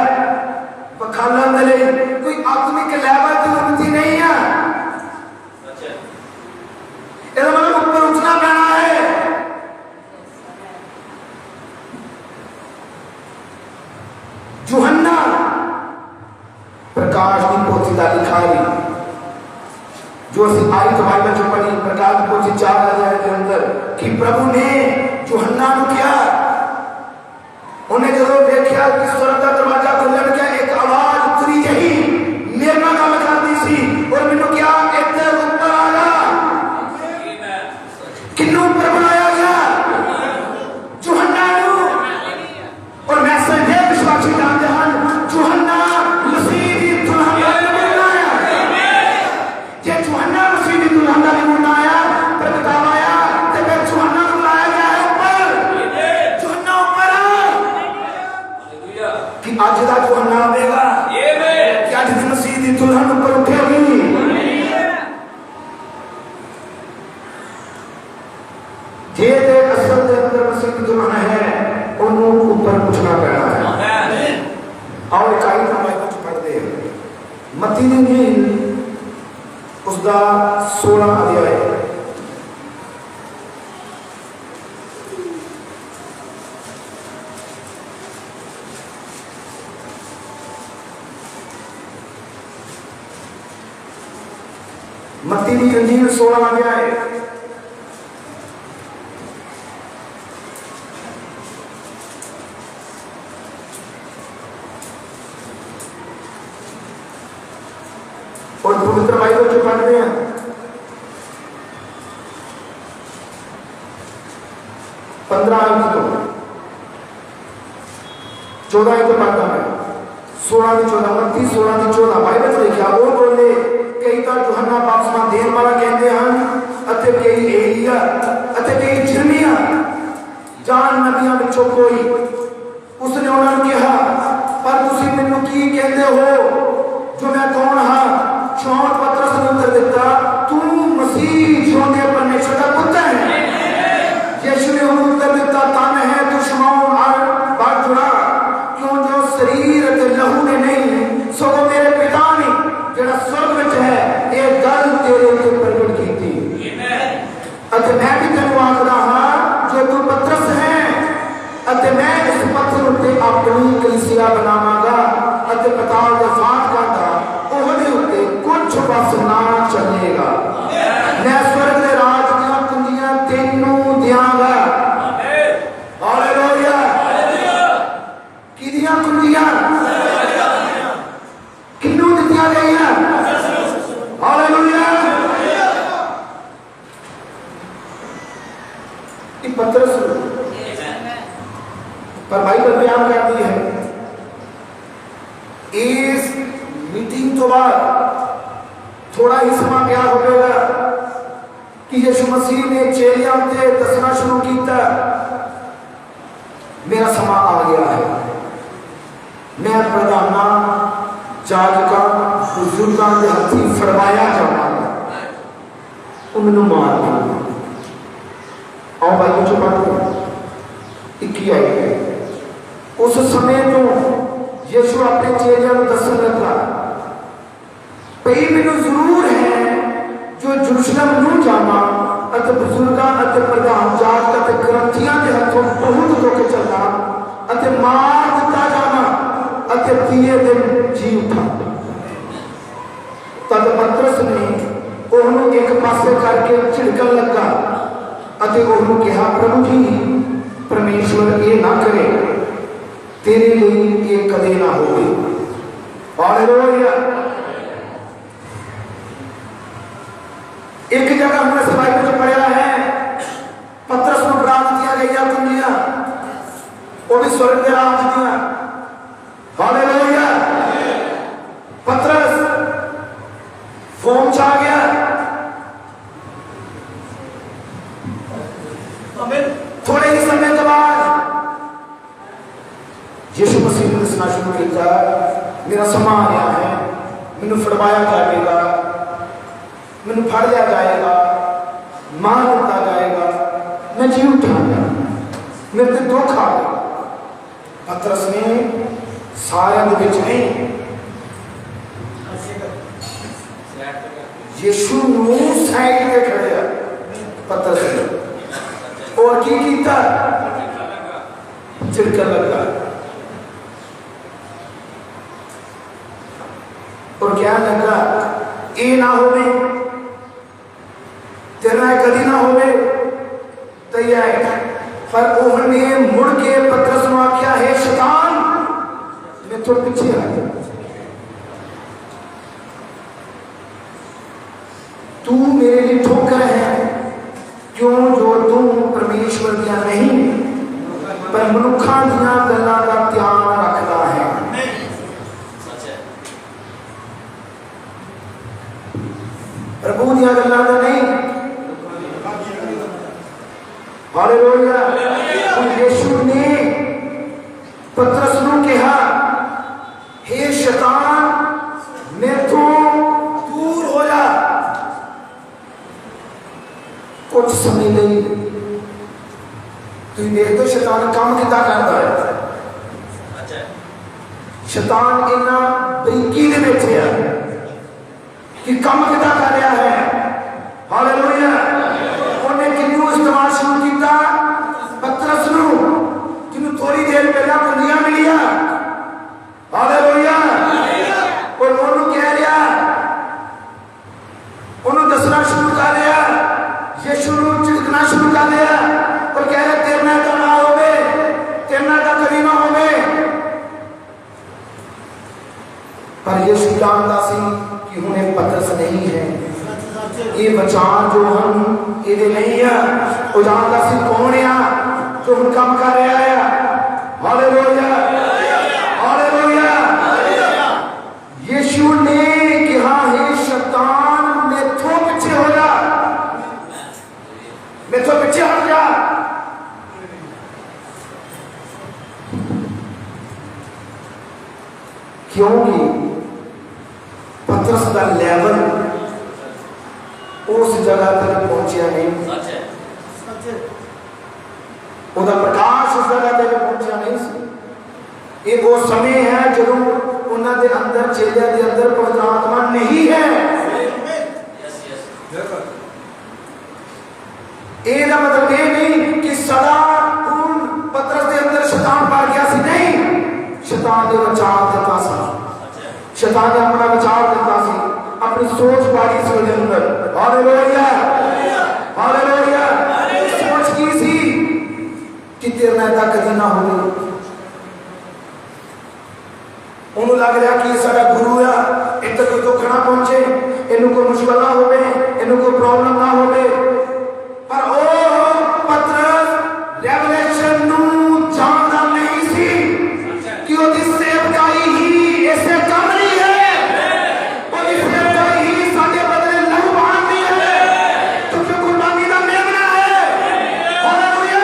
बखाला मिले, कोई आत्मिक लेवल की उन्नति नहीं है। मतलब ऊपर उठना पैना है। यूहन्ना प्रकाश की पोथी का लिखारी जो आई बाइबल जो पढ़ी प्रकाश की पोथी 4 अध्याय के अंदर कि प्रभु ने यूहन्ना को किया, उन्हें जो देखा कि स्वर्ग का दरवाजा खुलन गया, एक आवाज उतरी यही मेरे नाल गल करदी सी और मैनू क्या इधर ऊपर आ जा। किन्नू ऊपर बनाया गया यूहन्ना नू। और मैसेज है विश्वासी जानते हैं यूहन्ना मसीह दी दुल्हन दा बनाया। जे यूहन्ना मसीह दी दुल्हन दा बनाया प्रगटाया ते फिर यूहन्ना को लाया गया है ऊपर। यूहन्ना ऊपर हालेलुया कि आज दा यूहन्ना आवेगा, आमीन, कि आज दी मसीह दी दुल्हन ऊपर उठेगी। जे दे असल दे अंदर मसीह की दुल्हन है उन्होंने ऊपर उठना पैना है। और काई तो बाइबल पढ़ते हैं मत्ती दी इंजील उसका 16 अध्याय मत्ती दी इंजील 16 अध्याय 15 14 तो पढ़ता है, 16 की 14 29 16 की 14 बाइबल लिखा वो बोले कई तो यूहन्ना बपतिस्मा देने वाला कहते हैं अते कई एलिया अते कई यिर्मयाह जान नबियां विचों कोई उसने उन्होंने कहा पर तुसी मैनू की कहते हो जो मैं कौन हाँ शमौन पतरस ने उत्तर दिता तू मसीह जिउंदे परमेश्वर का पुत्र है। यीशु ने उत्तर दिता तन है तू शमौन और बात जुड़ा क्यों जो शरीर ते लहू ने नहीं सगों मेरे पिता ने जेड़ा स्वर्ग विच है ये गल तेरे ते प्रगट कीती अते मैं भी तेनू आखदा हां जो तू पतरस है अते मैं इस पत्थर उत्ते अपनी कलीसिया बनावांगा अते पताल दे फाटकां दा ओहदे उत्ते कुछ बस ना चलेगा। मैं स्वर्ग दे राज दीयां कुंजियां तैनू दियांगा। हालेलुया किदियां कुंजियां किन्नू दित्तियां गईयां। हालेलुया ये पतरस पर बाइबल बयान करती है इस मीटिंग तो बाद थोड़ा ही समय क्या होगा कि यीशु मसीह ने चेलियां से दसना शुरू किया मेरा समय आ गया है मैं प्रधाना जाजका बुजुर्गों के हाथी फड़वाया जाऊंगा उन्होंने मार दिया। आओ भाई जो पढ़ते 21 आई उस समय तो यीशु अपने चेलियां को दसन लगा भई मैनू जरूर है जो यरूशलेम नूं जावां अते बुजुर्गां अते प्रधान जात अते ग्रंथियां के हाथों बहुत दुख चला अते मार दिता जावां अते 3 दिन जी उठा। तद पतरस ने ओहनू एक पासे करके झिड़कन लगा अते ओहनू कहा प्रभु जी परमेश्वर ये ना करे तेरे लिए ये कदे ना हो। हालेलुया एक जगह हमने सभाई में पढ़ा है पतरस को राज दिया गया कुंजियां वो भी स्वर्ग के राज दिया। हालेलुया पतरस फोम छा गया थोड़े ही समय के बाद यीशु मसीह ने दसना शुरू किया मेरा समय आया है मैनू फड़वाया जाएगा मैनू फड़ लिया जाएगा मार दिता जाएगा मैं जी उठाऊंगा मेरे ते दुख आ गया। पतरस ने सारे नहीं यीशु नू साइड पे खड़े पतरस ने और की कीता झिड़कन लगा और क्या लगा ये ना हो तेरा कदी ना हो तैयार पर उन्होंने मुड़ के पतरस को आख्या है शैतान मैं तो पीछे आ गया तू मेरे लिए ठोकर है क्यों जो तू परमेश्वर दिया नहीं पर मनुखा दिया गल्लां का ध्यान रखता है। प्रभु दिया गल्लां का नहीं। हालेलुया यीशु ने पतरस को कहा हे शैतान मेरे दूर हो जा। कुछ समय नहीं तू मेरे तो शैतान काम कितना करता है शैतान इन्ना बरीकी दे बैठे है कि काम कितना कर रहा है। हालेलुया उन्हें किन्नू इस्तेमाल शुरू किया पतरस नू जिन्होंने थोड़ी देर पहला कुंजियां मिलिया। हालेलुया और उन्होंने कह लिया उन्होंने दसना शुरू कर दिया यीशु नू झिड़कना शुरू कर दिया और कह रहे तेरना का ना होवे तेरना का कभी ना होवे। पर यीशु जानता सी कि उन्हें पतरस नहीं है ये बचान जो हम ये नहीं है वो जानता सी कौन है जो हम काम कर रहा है। हालेलुया हालेलुया क्योंकि पतरस का लेवल उस जगह तक पहुंचा नहीं, ਉਹਦਾ ਪ੍ਰਕਾਸ਼ ਉਸ ਜਗ੍ਹਾ ਤੇ ਪਹੁੰਚਿਆ ਨਹੀਂ ਸੀ। ਇਹ ਉਹ ਸਮੇਂ ਹੈ ਜਦੋਂ ਉਹਨਾਂ ਦੇ ਅੰਦਰ, ਚੇਲਿਆਂ ਦੇ ਅੰਦਰ ਪਵਿੱਤਰ ਆਤਮਾ ਨਹੀਂ ਹੈ। ਇਹਦਾ ਮਤਲਬ ਇਹ ਨਹੀਂ ਕਿ ਸਦਾ ਹੁਣ ਪਤਰਸ ਦੇ ਅੰਦਰ ਸ਼ੈਤਾਨ ਵੜ ਗਿਆ ਸੀ, ਨਹੀਂ। ਸ਼ੈਤਾਨ ਨੇ ਵਿਚਾਰ ਦਿੱਤਾ ਸੀ, ਸ਼ੈਤਾਨ ਨੇ ਆਪਣਾ ਵਿਚਾਰ ਦਿੱਤਾ ਸੀ, ਆਪਣੀ ਸੋਚ ਪਾਈ ਸੀ ਉਹਦੇ ਅੰਦਰ। Hallelujah, hallelujah. ਸੋਚ ਕੀ ਸੀ कि तेरे नाल ऐसा कदी ना हो। उन्होंने लग रहा कि साडा गुरु आ, इत्थे कोई दुख ना पहुंचे, इन्हू कोई मुश्किल ना होवे, इन्हू कोई प्रॉब्लम ना होवे। पर ओ पतरस रेवलेशन नू जानदा नहीं सी कि ओदी सेवकाई ही ऐसे काम नहीं है, ओदी सेवकाई ही साडे बदले लहू बहाती है, क्योंकि कुर्बानी दा मेमना है। हालेलुया।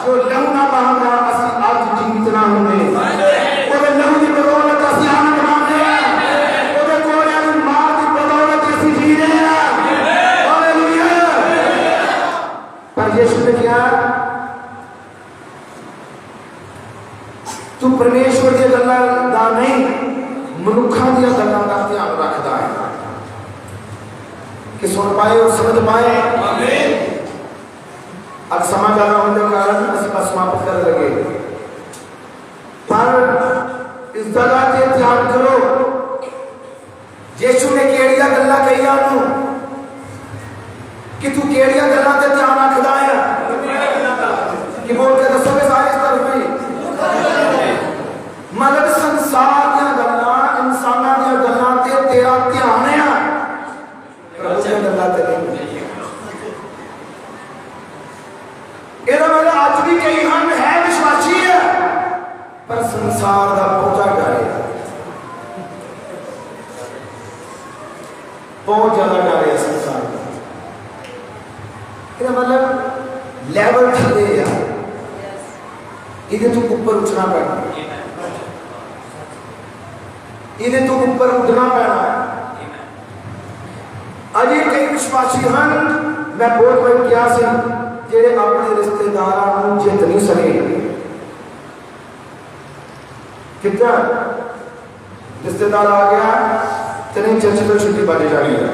जो लहू ना बहाना असी आज जीवित ना होवे, ओदे लहू दी बदौलत असी आनंद माणदे हां, ओदे कोड़ियां दी मार दी बदौलत असी जी रहे हां। हालेलुया। पर यीशु ने क्या, तू परमेश्वर दी गल्लां दा नहीं मनुखां दी गल्लां दा ध्यान रखदा है कि सुन पाए और समझ पाए। आमीन। अब समा ज्यादा होने के कारण असं समाप्त कर लगे, पर इस जगह से ध्यान करो यीशु ने केड़िया गल्लां कहियां नू कि तू केड़िया गल्लां ते ध्यान रखदा है कि बोल के दसोगे सारे इस तरफ में। मतलब संसार दी गल्लां, इंसानां दी गल्लां ते तेरा ध्यान है, प्रभु दी गल्लां ते नहीं। ਇਹਦਾ ਮਤਲਬ ਅੱਜ ਵੀ ਕਈ ਹਨ ਹੈ ਵਿਸ਼ਵਾਸੀ ਹੈ, ਪਰ ਸੰਸਾਰ ਦਾ ਬਹੁਤਾ ਡਰ ਹੈ, ਬਹੁਤ ਜ਼ਿਆਦਾ ਡਰ ਹੈ ਸੰਸਾਰ ਦਾ। ਇਹਦਾ ਮਤਲਬ ਲੈਵਲ ਥੱਲੇ ਆ, ਇਹਦੇ ਤੋਂ ਉੱਪਰ ਉੱਠਣਾ ਪੈਣਾ, ਇਹਦੇ ਤੋਂ ਉੱਪਰ ਉੱਠਣਾ ਪੈਣਾ। ਅਜੇ ਕਈ ਵਿਸ਼ਵਾਸੀ ਹਨ, ਮੈਂ ਬਹੁਤ ਵਾਰ ਕਿਹਾ ਸੀ, ਜਿਹੜੇ ਆਪਣੇ ਰਿਸ਼ਤੇਦਾਰਾਂ ਨੂੰ ਜਿੱਤ ਨਹੀਂ ਸਕੇ। ਕਿੱਦਾਂ ਰਿਸ਼ਤੇਦਾਰ ਆ ਗਿਆ ਤੇ ਨਹੀਂ ਚਰਚ ਤੋਂ ਛੁੱਟੀ ਪਾ ਜਾਣੀ ਹੈ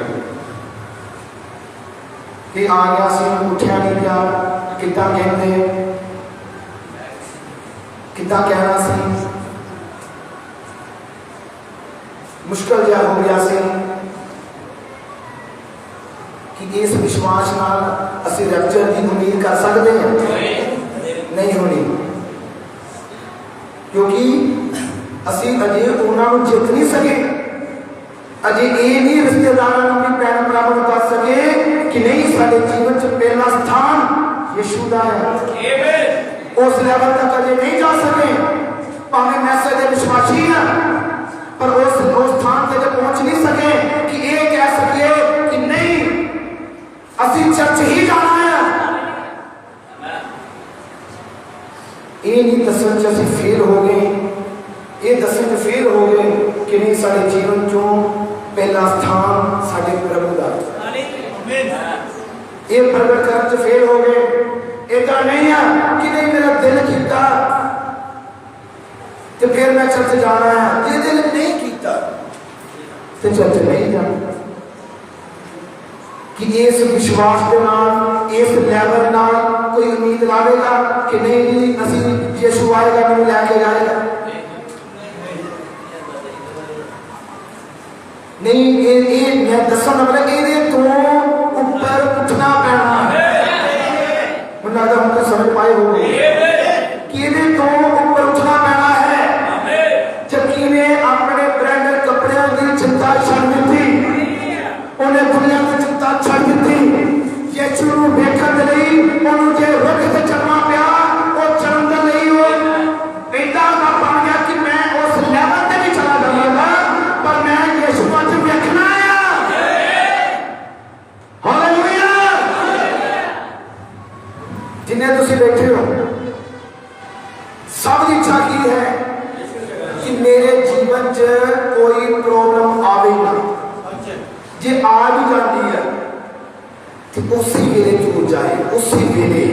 ਕਿ ਆ ਗਿਆ ਸੀ, ਉੱਠਿਆ ਨਹੀਂ ਗਿਆ, ਕਿੱਦਾਂ ਕਹਿੰਦੇ, ਕਿੱਦਾਂ ਕਹਿਣਾ ਸੀ, ਮੁਸ਼ਕਲ ਜਿਹਾ ਹੋ ਗਿਆ ਸੀ कि इस विश्वास नाल असी रैप्चर की उम्मीद कर सकते हैं? नहीं होनी, क्योंकि असी अजे उन्होंने जित नहीं सके, अजे ये नहीं रिश्तेदारों भी पैन प्राप्त कर सके कि नहीं साडे जीवन च पहला स्थान यीशु दा है। उस लेवल तक अजे नहीं जा सके, भावें मैसेज दे विश्वासी हैं, पर उस स्थान तक पहुंच नहीं सके कि ये कह सके कि नहीं असी चर्च ही जाना है। ये नहीं दसन च असी फेल हो गए, ये दसन च फेल हो गए कि नहीं साडे जीवन चो पहला स्थान साडे प्रभु दा, ये प्रगट करने च फेल हो गए। इतना नहीं है कि नहीं मेरा दिल कीता तो फिर मैं चर्च जाना है, जे दिल नहीं कीता तो चर्च नहीं जाना। कि इस विश्वास के नाल, इस लेवल नाल कोई उम्मीद लावेगा कि नहीं जी असी यीशु आएगा मैंने लैके जाएगा, नहीं। ये मैं दसन मतलब ये तो ऊपर उठना पैना है। मुझे लगता हम तो समझ पाए हो कि ये तो ऊपर उठना पैना है। जबकि ने अपने ब्रांडेड कपड़े की चिंता छड़ दी, उन्हें दुनिया की चिंता छड़ दी, यीशु नूं वेखण दे लई उन्होंने जे रुख ते चलना पिया, वो चलन दे लई वो इदां दा बन गया कि मैं उस लेवल ते नहीं चला जावांगा, पर मैं यीशु नूं वेखना है। हालेलुया। जिन्हें तुसीं बैठे हो सब की इच्छा की है कि मेरे जीवन उसी वेले जुड़ जाए, उसी वेले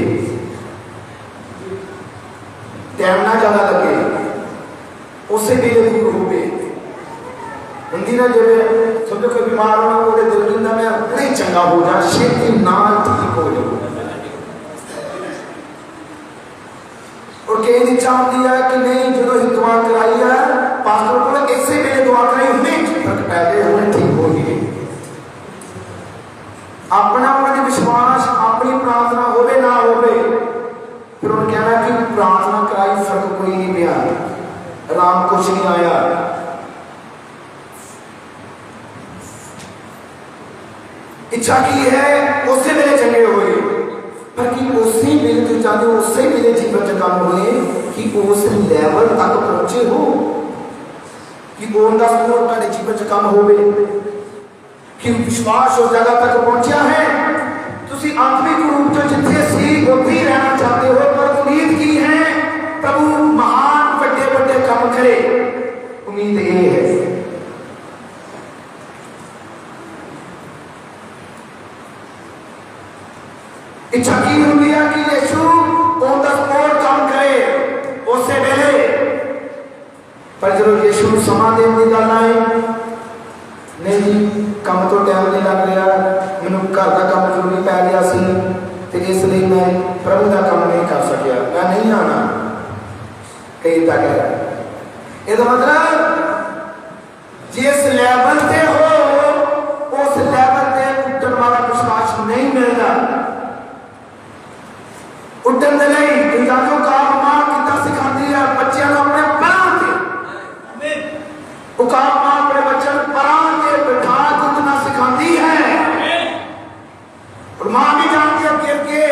टाइम ना ज्यादा लगे, उसी वेले दूर हो गए। हिंदी ना जब समझो कोई बीमार होना बोले दिल जिंदा में नहीं चंगा हो जा, छेती नाल ठीक हो जाए। और कई ने चाह दिया कि नहीं जो दुआ कराई है पास्टर को ऐसे वेले दुआ कराई उन्हें फर्क पै गए, उन्हें ठीक हो गए। अपना उन्हें विश्वास, अपनी प्रार्थना होवे ना होवे, फिर उन्हें कहना कि प्रार्थना कराई फर्क कोई नहीं पिया, राम कुछ नहीं आया। इच्छा की है उसी वेले चंगे हुए, पर कि उसी वेले तो चाहते हो उसी वेले जीवन च काम होने कि उस लेवल तक पहुंचे हो कि उनका स्कोर तुम्हारे जीवन च काम होवे कि विश्वास उस जगह तक पहुंचा है। तुसी आत्मिक रूप से जिथे सी उथे रहना चाहते हो, पर उम्मीद की है प्रभु महान बड़े बड़े काम करे, उम्मीद ये है। इच्छा की होती है कि यीशु ऑन द स्पॉट काम करे उसे वेले, पर जब यीशु समा देन की गल आए नहीं जी काम तो टाइम नहीं लग रहा, मैनू घर का काम जरूरी पै गया सी ते इसलिए मैं प्रभु का काम नहीं कर सकिया, मैं नहीं आना। कई तक है ये मतलब जिस लेवल से हो उस लेवल से उठन वाला विश्वास नहीं मिलता। उठन दे नहीं इंसानों का मां कितना सिखाती है बच्चों को अपने परां से, उका मां अपने बच्चों को परां से बिठा के उठना सिखाती है। और मां भी जानती है गिर के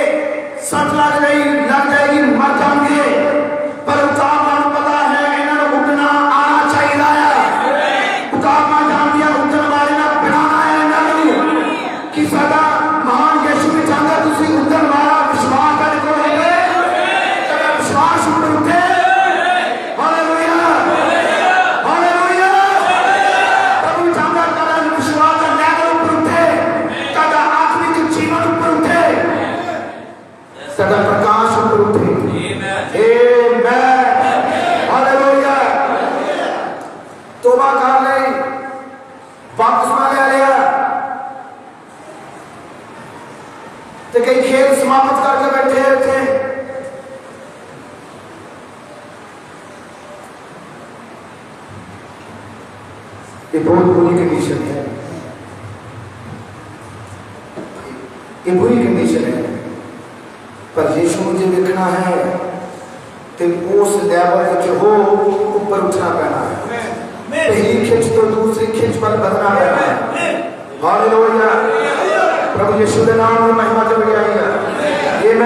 सट लग जाएगी मर जाएंगे, पर उका मां पता है इन्होंने उठना आना चाहिए है। उका मां जानती है उठन वाले ने बिठाना है इन्होंने कि सदा महान यीशु भी चाहता तुसी उठन वाला विश्वास सदा प्रकाश ऊपर उठे। आमीन, हालेलुया। तौबा कर ले, बपतिस्मा ले लिया तो कई खेल समाप्त करके बैठे थे। ये बहुत बुरी कंडीशन है, ये बुरी कंडीशन है। पर यीशु मुझे देखना है तो उस लेवल जो हो ऊपर उठना पैना है। पहली खिंच तो दूसरी खिंच पर बदलना पैना है। हालेलुया, प्रभु यीशु के नाम में महिमा चली आएगी। आमीन।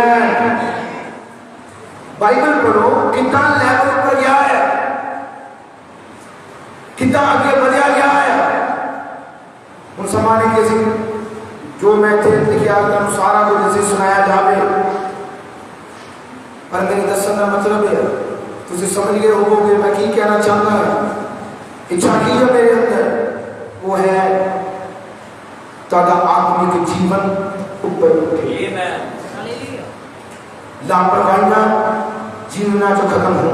बाइबल पढ़ो कितना लेवल पर गया है, कितना आगे बढ़ा गया है। उन जमाने के जो मैं थे लिखा सारा को जैसे सुनाया जावे, पर मेरे दर्शन का मतलब है तुझे समझ गए होगे मैं की कहना चाहता हूं। इच्छा की है मेरे अंदर वो है ताकि आत्मिक जीवन ऊपर उठे, लापरवाही जीवना जो खत्म हो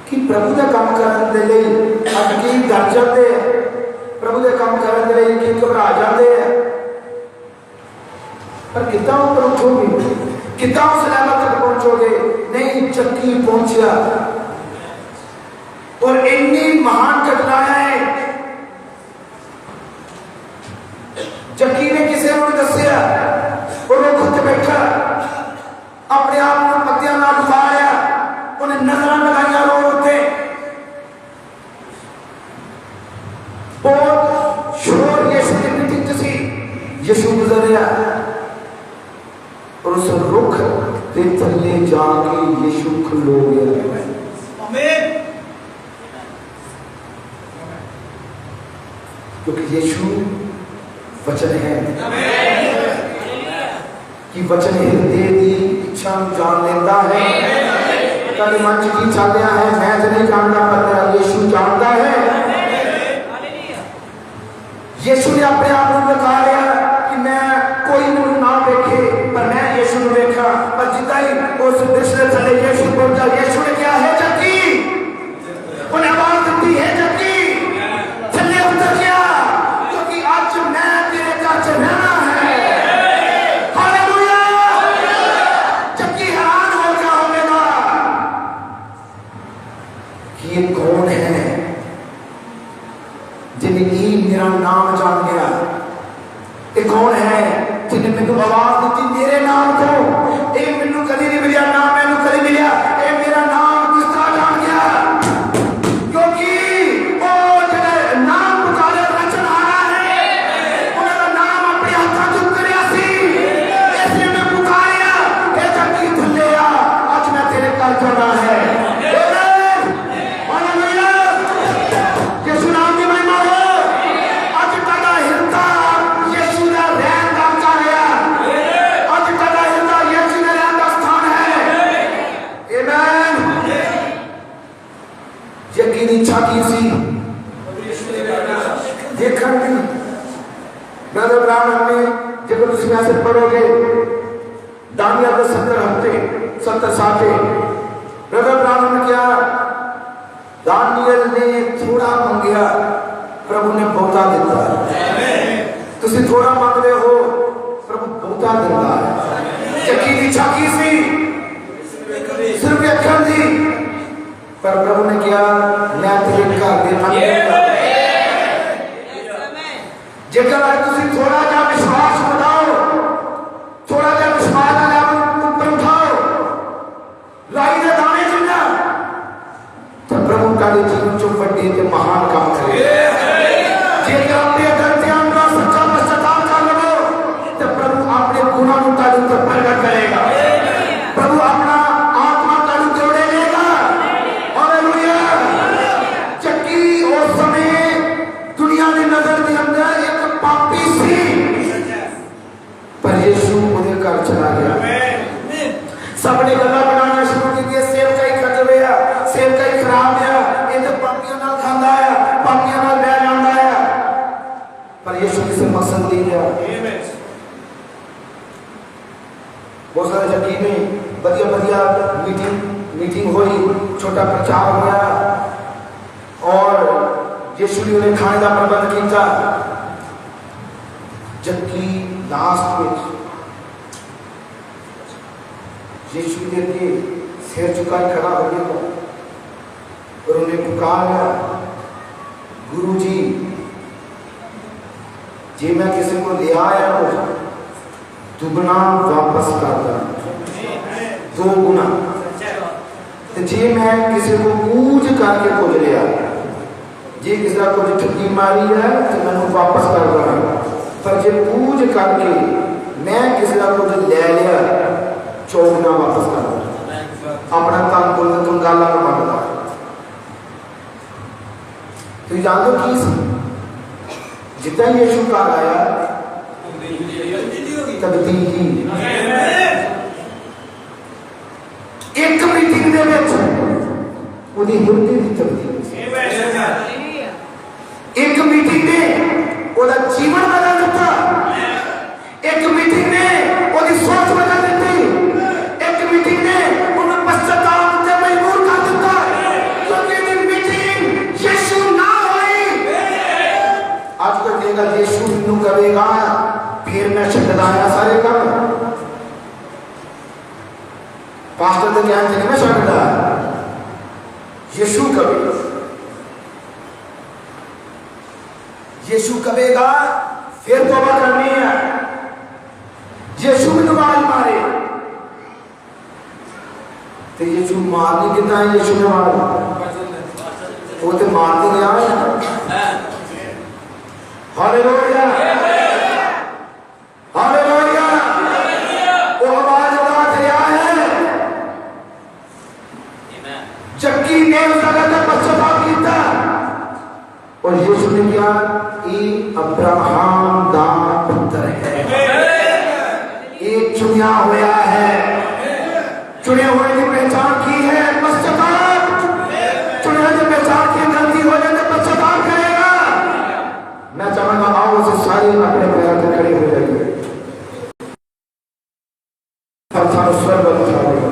कि प्रभु का काम करने के लिए अटकी डर जाते, प्रभु के काम करने के लिए कि घबरा जाते हैं। पर कितना ऊपर उठोगे, कितना उस लेवल तक पहुंचोगे। नहीं चक्की पहुंचा और इतनी महान घटनाएं चक्की ने किसी को दसिया और वो खुद बैठा अपने आप को पत्तियां ना उतारा, उन्हें नजर लगाइया रोड पे, बहुत शोर यीशु की मीटिंग सी यीशु गुजर रहा और उस रुख के थल्ले जाके यीशु खलो गया। आमीन। क्योंकि यीशु वचन है कि वचन हृदय की इच्छा जान लेता है। कभी मन की चल रहा है मैं तो नहीं जानता, पर यीशु जानता है। यीशु ने अपने आप को दिखा लिया कि मैं कोई मैनू ना देखे पर मैं यीशु ने देखा। पर जिदा ही उस दृश्य से थले यीशु पहुंचा, यीशु ने क्या है जक्की, उन्हें आवाज दी है जक्की थले उतर गया, क्योंकि आज मैं तेरे घर से रहना है। हालेलुया। जक्की हैरान हो गया होगा कि ये कौन है जिन्हें मेरा नाम जान गया, ये कौन है जिन्हें मैनू आवाज दी मेरे नाम को। ये मैनू कभी नहीं मिलिया, ना मैनू कभी मिलिया, ये मेरा नाम किस तरह जान गया, क्योंकि वो जो नाम पुकारे रचन आ रहा है, उन्होंने नाम अपने हाथ चुप कर इसलिए मैं पुकारिया ये जक्की थले आ, आज मैं तेरे घर जाना है। इच्छा की सी देखन की ब्रदर ब्राह्मण में जब तुम ऐसे पढ़ोगे दानिया के 70 हफ्ते 70 साथे ब्रदर ब्राह्मण ने क्या, दानियल ने थोड़ा मांगया प्रभु ने बहुता दिता है। तुम थोड़ा मांग रहे हो प्रभु बहुता दिता है। जक्की की इच्छा की सी सिर्फ अखर दी, पर प्रभु ने किया मैं तेरे घर दे जेकर तुम थोड़ा जा विश्वास बताओ, थोड़ा जा विश्वास का लेवल ऊपर उठाओ, लाई दे दाने जिन्ना तो प्रभु का जीवन चो बड़े ते महान काम करे। जेकर अपने घर से अंदर सच्चा पश्चाताप कर लो तो प्रभु अपने गुनाह को तारीफ पर प्रकट करेगा। प्रभु अपना आत्मा तारीफ जोड़े लेगा। दुनिया की नजर के अंदर एक पापी सी, पर यीशु उन्हें घर चला गया। सबने गल्ला बनाना शुरू की, सेब का ही खत्म है, सेब का ही खराब है, ये तो पापियों नाल खांदा है, पापियों नाल बह जांदा है, पर यीशु किसी मकसद नहीं गया। बहुत सारे जक्की में बढ़िया मीटिंग हुई, छोटा प्रचार हुआ और यीशु ने उन्हें खाने का प्रबंध किया। जबकि लास्ट में यीशु ने के सिर झुकाए खड़ा हो गया और उन्हें पुकारा, गुरु जी जे मैं किसी को ले आया हो दुगना वापस कर दा, 2 गुना। जे मैं किसी को पूज करके कुछ लिया, जे किसी का कुछ ठगी मारी है तो मैं वापस कर दूंगा, पर जे पूज करके मैं किसी का कुछ ले लिया 4 गुना वापस कर दूंगा। अपना तन बोल तुम गाला में मार दो। तो जान दो कि जितना यीशु का आया तब्दीली एक मीटिंग दे विच उदी हिरदी दी तब्दीली, एक मीटिंग ने ओदा जीवन बदल दिता, एक मीटिंग ने ओदी सोच बदल दी, एक मीटिंग ने उन्हें पश्चाताप से मजबूर कर दिता, क्योंकि ये मीटिंग यीशु ना हुई। आज तक देगा यीशु नू करेगा फिर मैं छड्डाया सारे काम, पास्टर तो क्या है मैं छड्डा, यीशु करेगा, यीशु करेगा फिर तौबा करनी है। यीशु में दुआल मारे तो यीशु मारने कितना है, यीशु ने मारा वो तो मारते गया है। हालेलुया हालेलुया, वो आवाज उठा गया है। जक्की ने उस जगह का पश्चाताप किया और यीशु ने क्या, अब्राहम दा पुत्र है, एक चुनिया हुआ है, चुने हुए की पहचान की है पश्चाताप, चुने की पहचान की गलती हो जाए तो पश्चाताप करेगा। मैं चाहूंगा आओ सारे अपने पैरों पर खड़े हो जाइए और सारा स्वर बंद उठा देगा।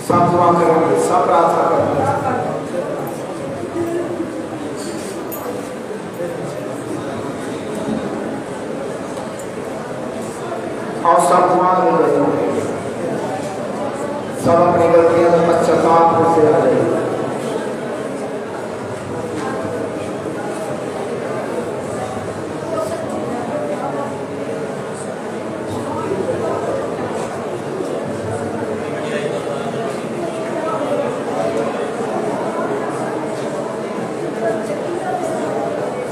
सब दुआ करेंगे, सब प्रार्थना करेंगे। और सब दुआ करेंगे, सब अपनी गलतियों का पश्चाताप से आ जाएंगे।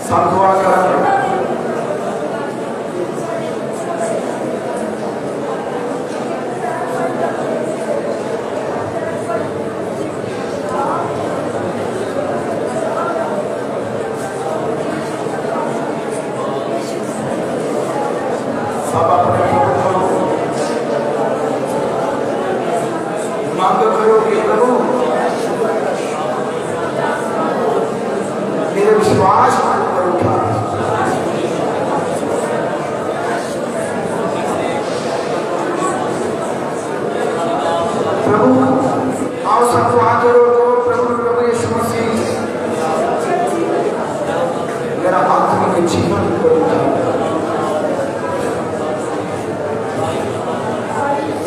सब दुआ करेंगे। सब अपने मांग करो कि प्रभु मेरे विश्वास पर उठा। प्रभु आओ सब दुआ करो तो प्रभु यीशु मसीह मेरा आत्मिक जीवन पर उठा।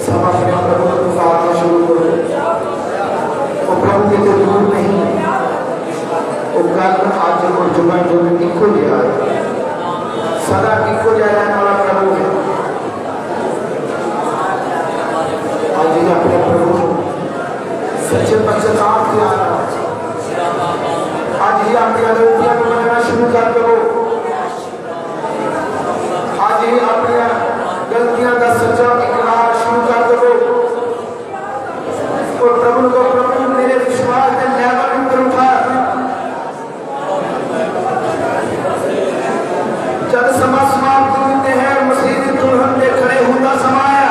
सब अपने प्रभु को पुकारना शुरू करो। वो प्रभु के तो दूर नहीं, वो कल आज और जुम्मे जो इनको लिया सदा इनको जाने वाला प्रभु है। आज ही अपने प्रभु सच्चे पश्चाताप के आना, आज ही आपकी गलतियां को बनाना शुरू कर दो। आज ही अपनी गलतियां का सच्चा इकरार शुरू कर दो और प्रभु को प्रभु मेरे विश्वास के लेवल पर उठा। जब समा समाप्त होते हैं मसीह की दुल्हन में खड़े होना समाया।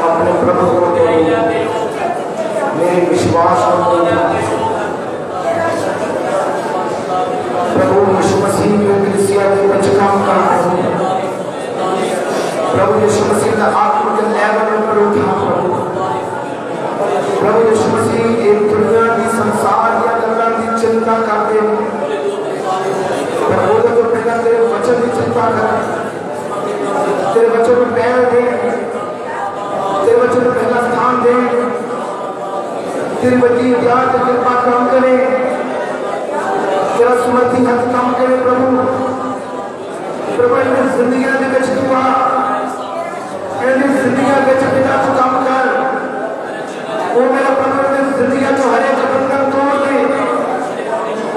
अपने प्रभु को मेरे विश्वास प्रभु यीशु मसीह की कलीसिया में कुछ काम करना है। प्रभु यीशु मसीह का आत्मा के लेवल पर उठा। प्रभु यीशु मसीह एक दुनिया की संसार या गंगा की चिंता करते हैं। प्रभु तो पहला तेरे वचन की चिंता करें, तेरे वचन में पैर दे, तेरे वचन में पहला स्थान दे, तेरी बड़ी याद कृपा कम करे, तेरा सुमति हथ कम करे। प्रभु प्रभु इन जिंदगियां दे विच तू आ, इन जिंदगियां विच पिता तू काम कर। वो मेरा प्रभु इन जिंदगियां जो हर एक बंधन तोड़ दे।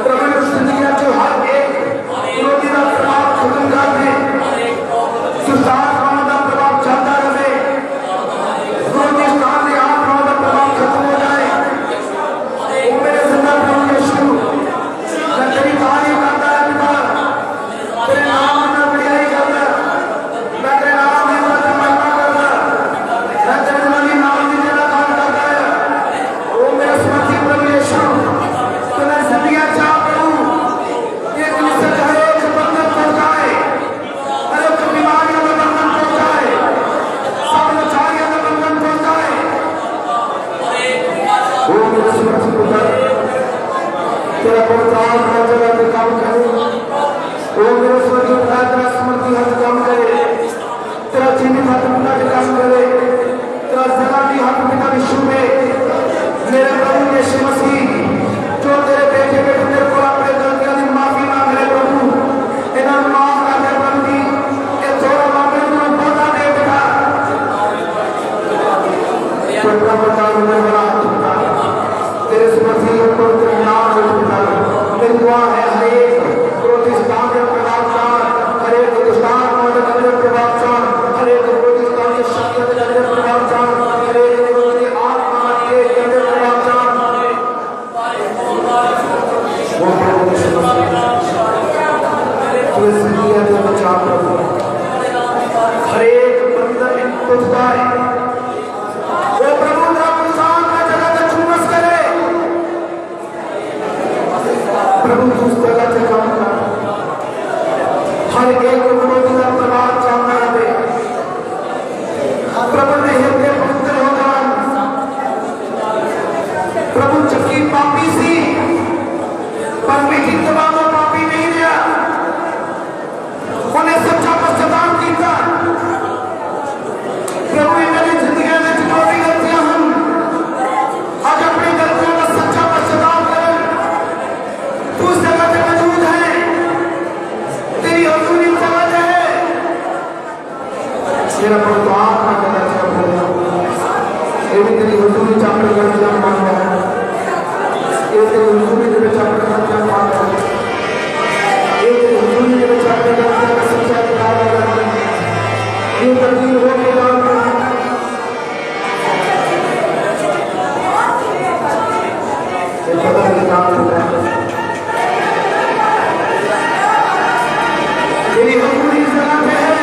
प्रभु इन जिंदगियां जो हर एक विरोधी का प्रभाव खत्म कर दे। सुल्तान का प्रभाव चलता रहे, विरोधी स्थान के आप का प्रभाव खत्म हो जाए। वो मेरे जिंदा प्रभु यीशु मैं तेरी तारीफ करता है पिता, तेरे नाम में बढ़ाई करता, मैं तेरे नाम में महिमा करता, मैं तेरे नाम की तेरा काम करता है। वो मेरा समर्थी प्रभु यीशु तो मैं जिंदगी चाह करूं ये तुझसे हर एक बंधन पहुंचाए, हर एक बीमारियों में बंधन पहुंचाए, सब लाचारियों में बंधन पहुंचाए। वो मेरा समर्थी पिता तेरा पवित्रात्मा हर जगह पे काम करे। वो मेरे स्वर्गीय पिता तेरा स्मृति हर काम करे, तेरा जीवित हाथ पिता के काम करे, तेरा जगह भी हाथ पिता विश्व में मेरे प्रभु यीशु मसीह जो तेरे बेटे बेटे तेरे को अपने गलतियों की माफी मांग रहे प्रभु इन्हें माफ कर दे। प्रभु जी ये थोड़ा मांगे तो बता दे बेटा तो प्रभु का मेरा हाथ पिता तेरे स्मृति को तेरे नाम में पिता मेरी दुआ है। हर एक प्रोटेस्टांट के प्रभावशाल, हर एक प्रोटेस्टांट के प्रभावशाल, हर एक प्रोटेस्टांट के शक्ति के प्रभावशाल, हर एक आत्मा के प्रभावशाल वो प्रभु की समस्या तो इसलिए जो बचा प्रभु हर एक बंधन टूट जाए वो प्रभु का प्रसाद का जगत चुम्बस करे प्रभु उस जगह से काम कर हर एक विरोधी का प्रभाव चाहना दे प्रभु ने हृदय पवित्र होगा प्रभु चक्की पापी सी पर मीठी दबाव पापी नहीं दिया उन्हें सच्चा पश्चाताप किया प्रभु मेरी जिंदगी में जितनी गलतियां हम आज अपनी गलतियों का सच्चा पश्चाताप करें तू उस जगह पे मौजूद है तेरी हजूरी समझ है मेरा प्रभु आत्मा का दर्शन बोलना ये भी तेरी हजूरी चापड़ कर दिया मान रहा है ये तेरी हजूरी तेरे चापड़ कर दिया मान रहा है ये तेरी हजूरी तेरे चापड़ कर दिया सच्चा किताब है ये तब्दील हो गई ये पता नहीं काम होता है तेरी हजूरी इस जगह पे है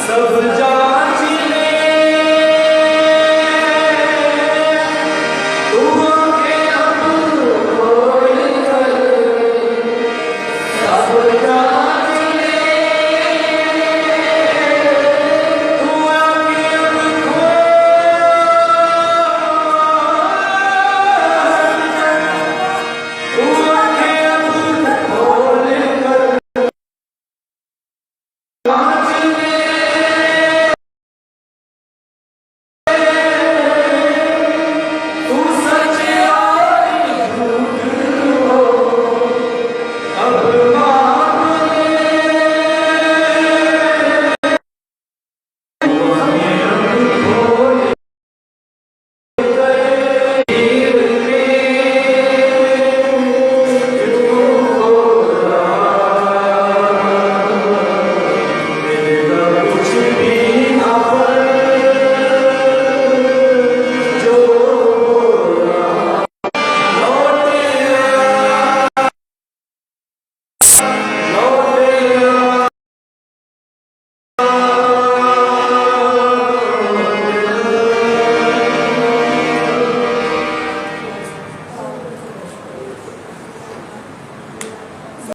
सब जा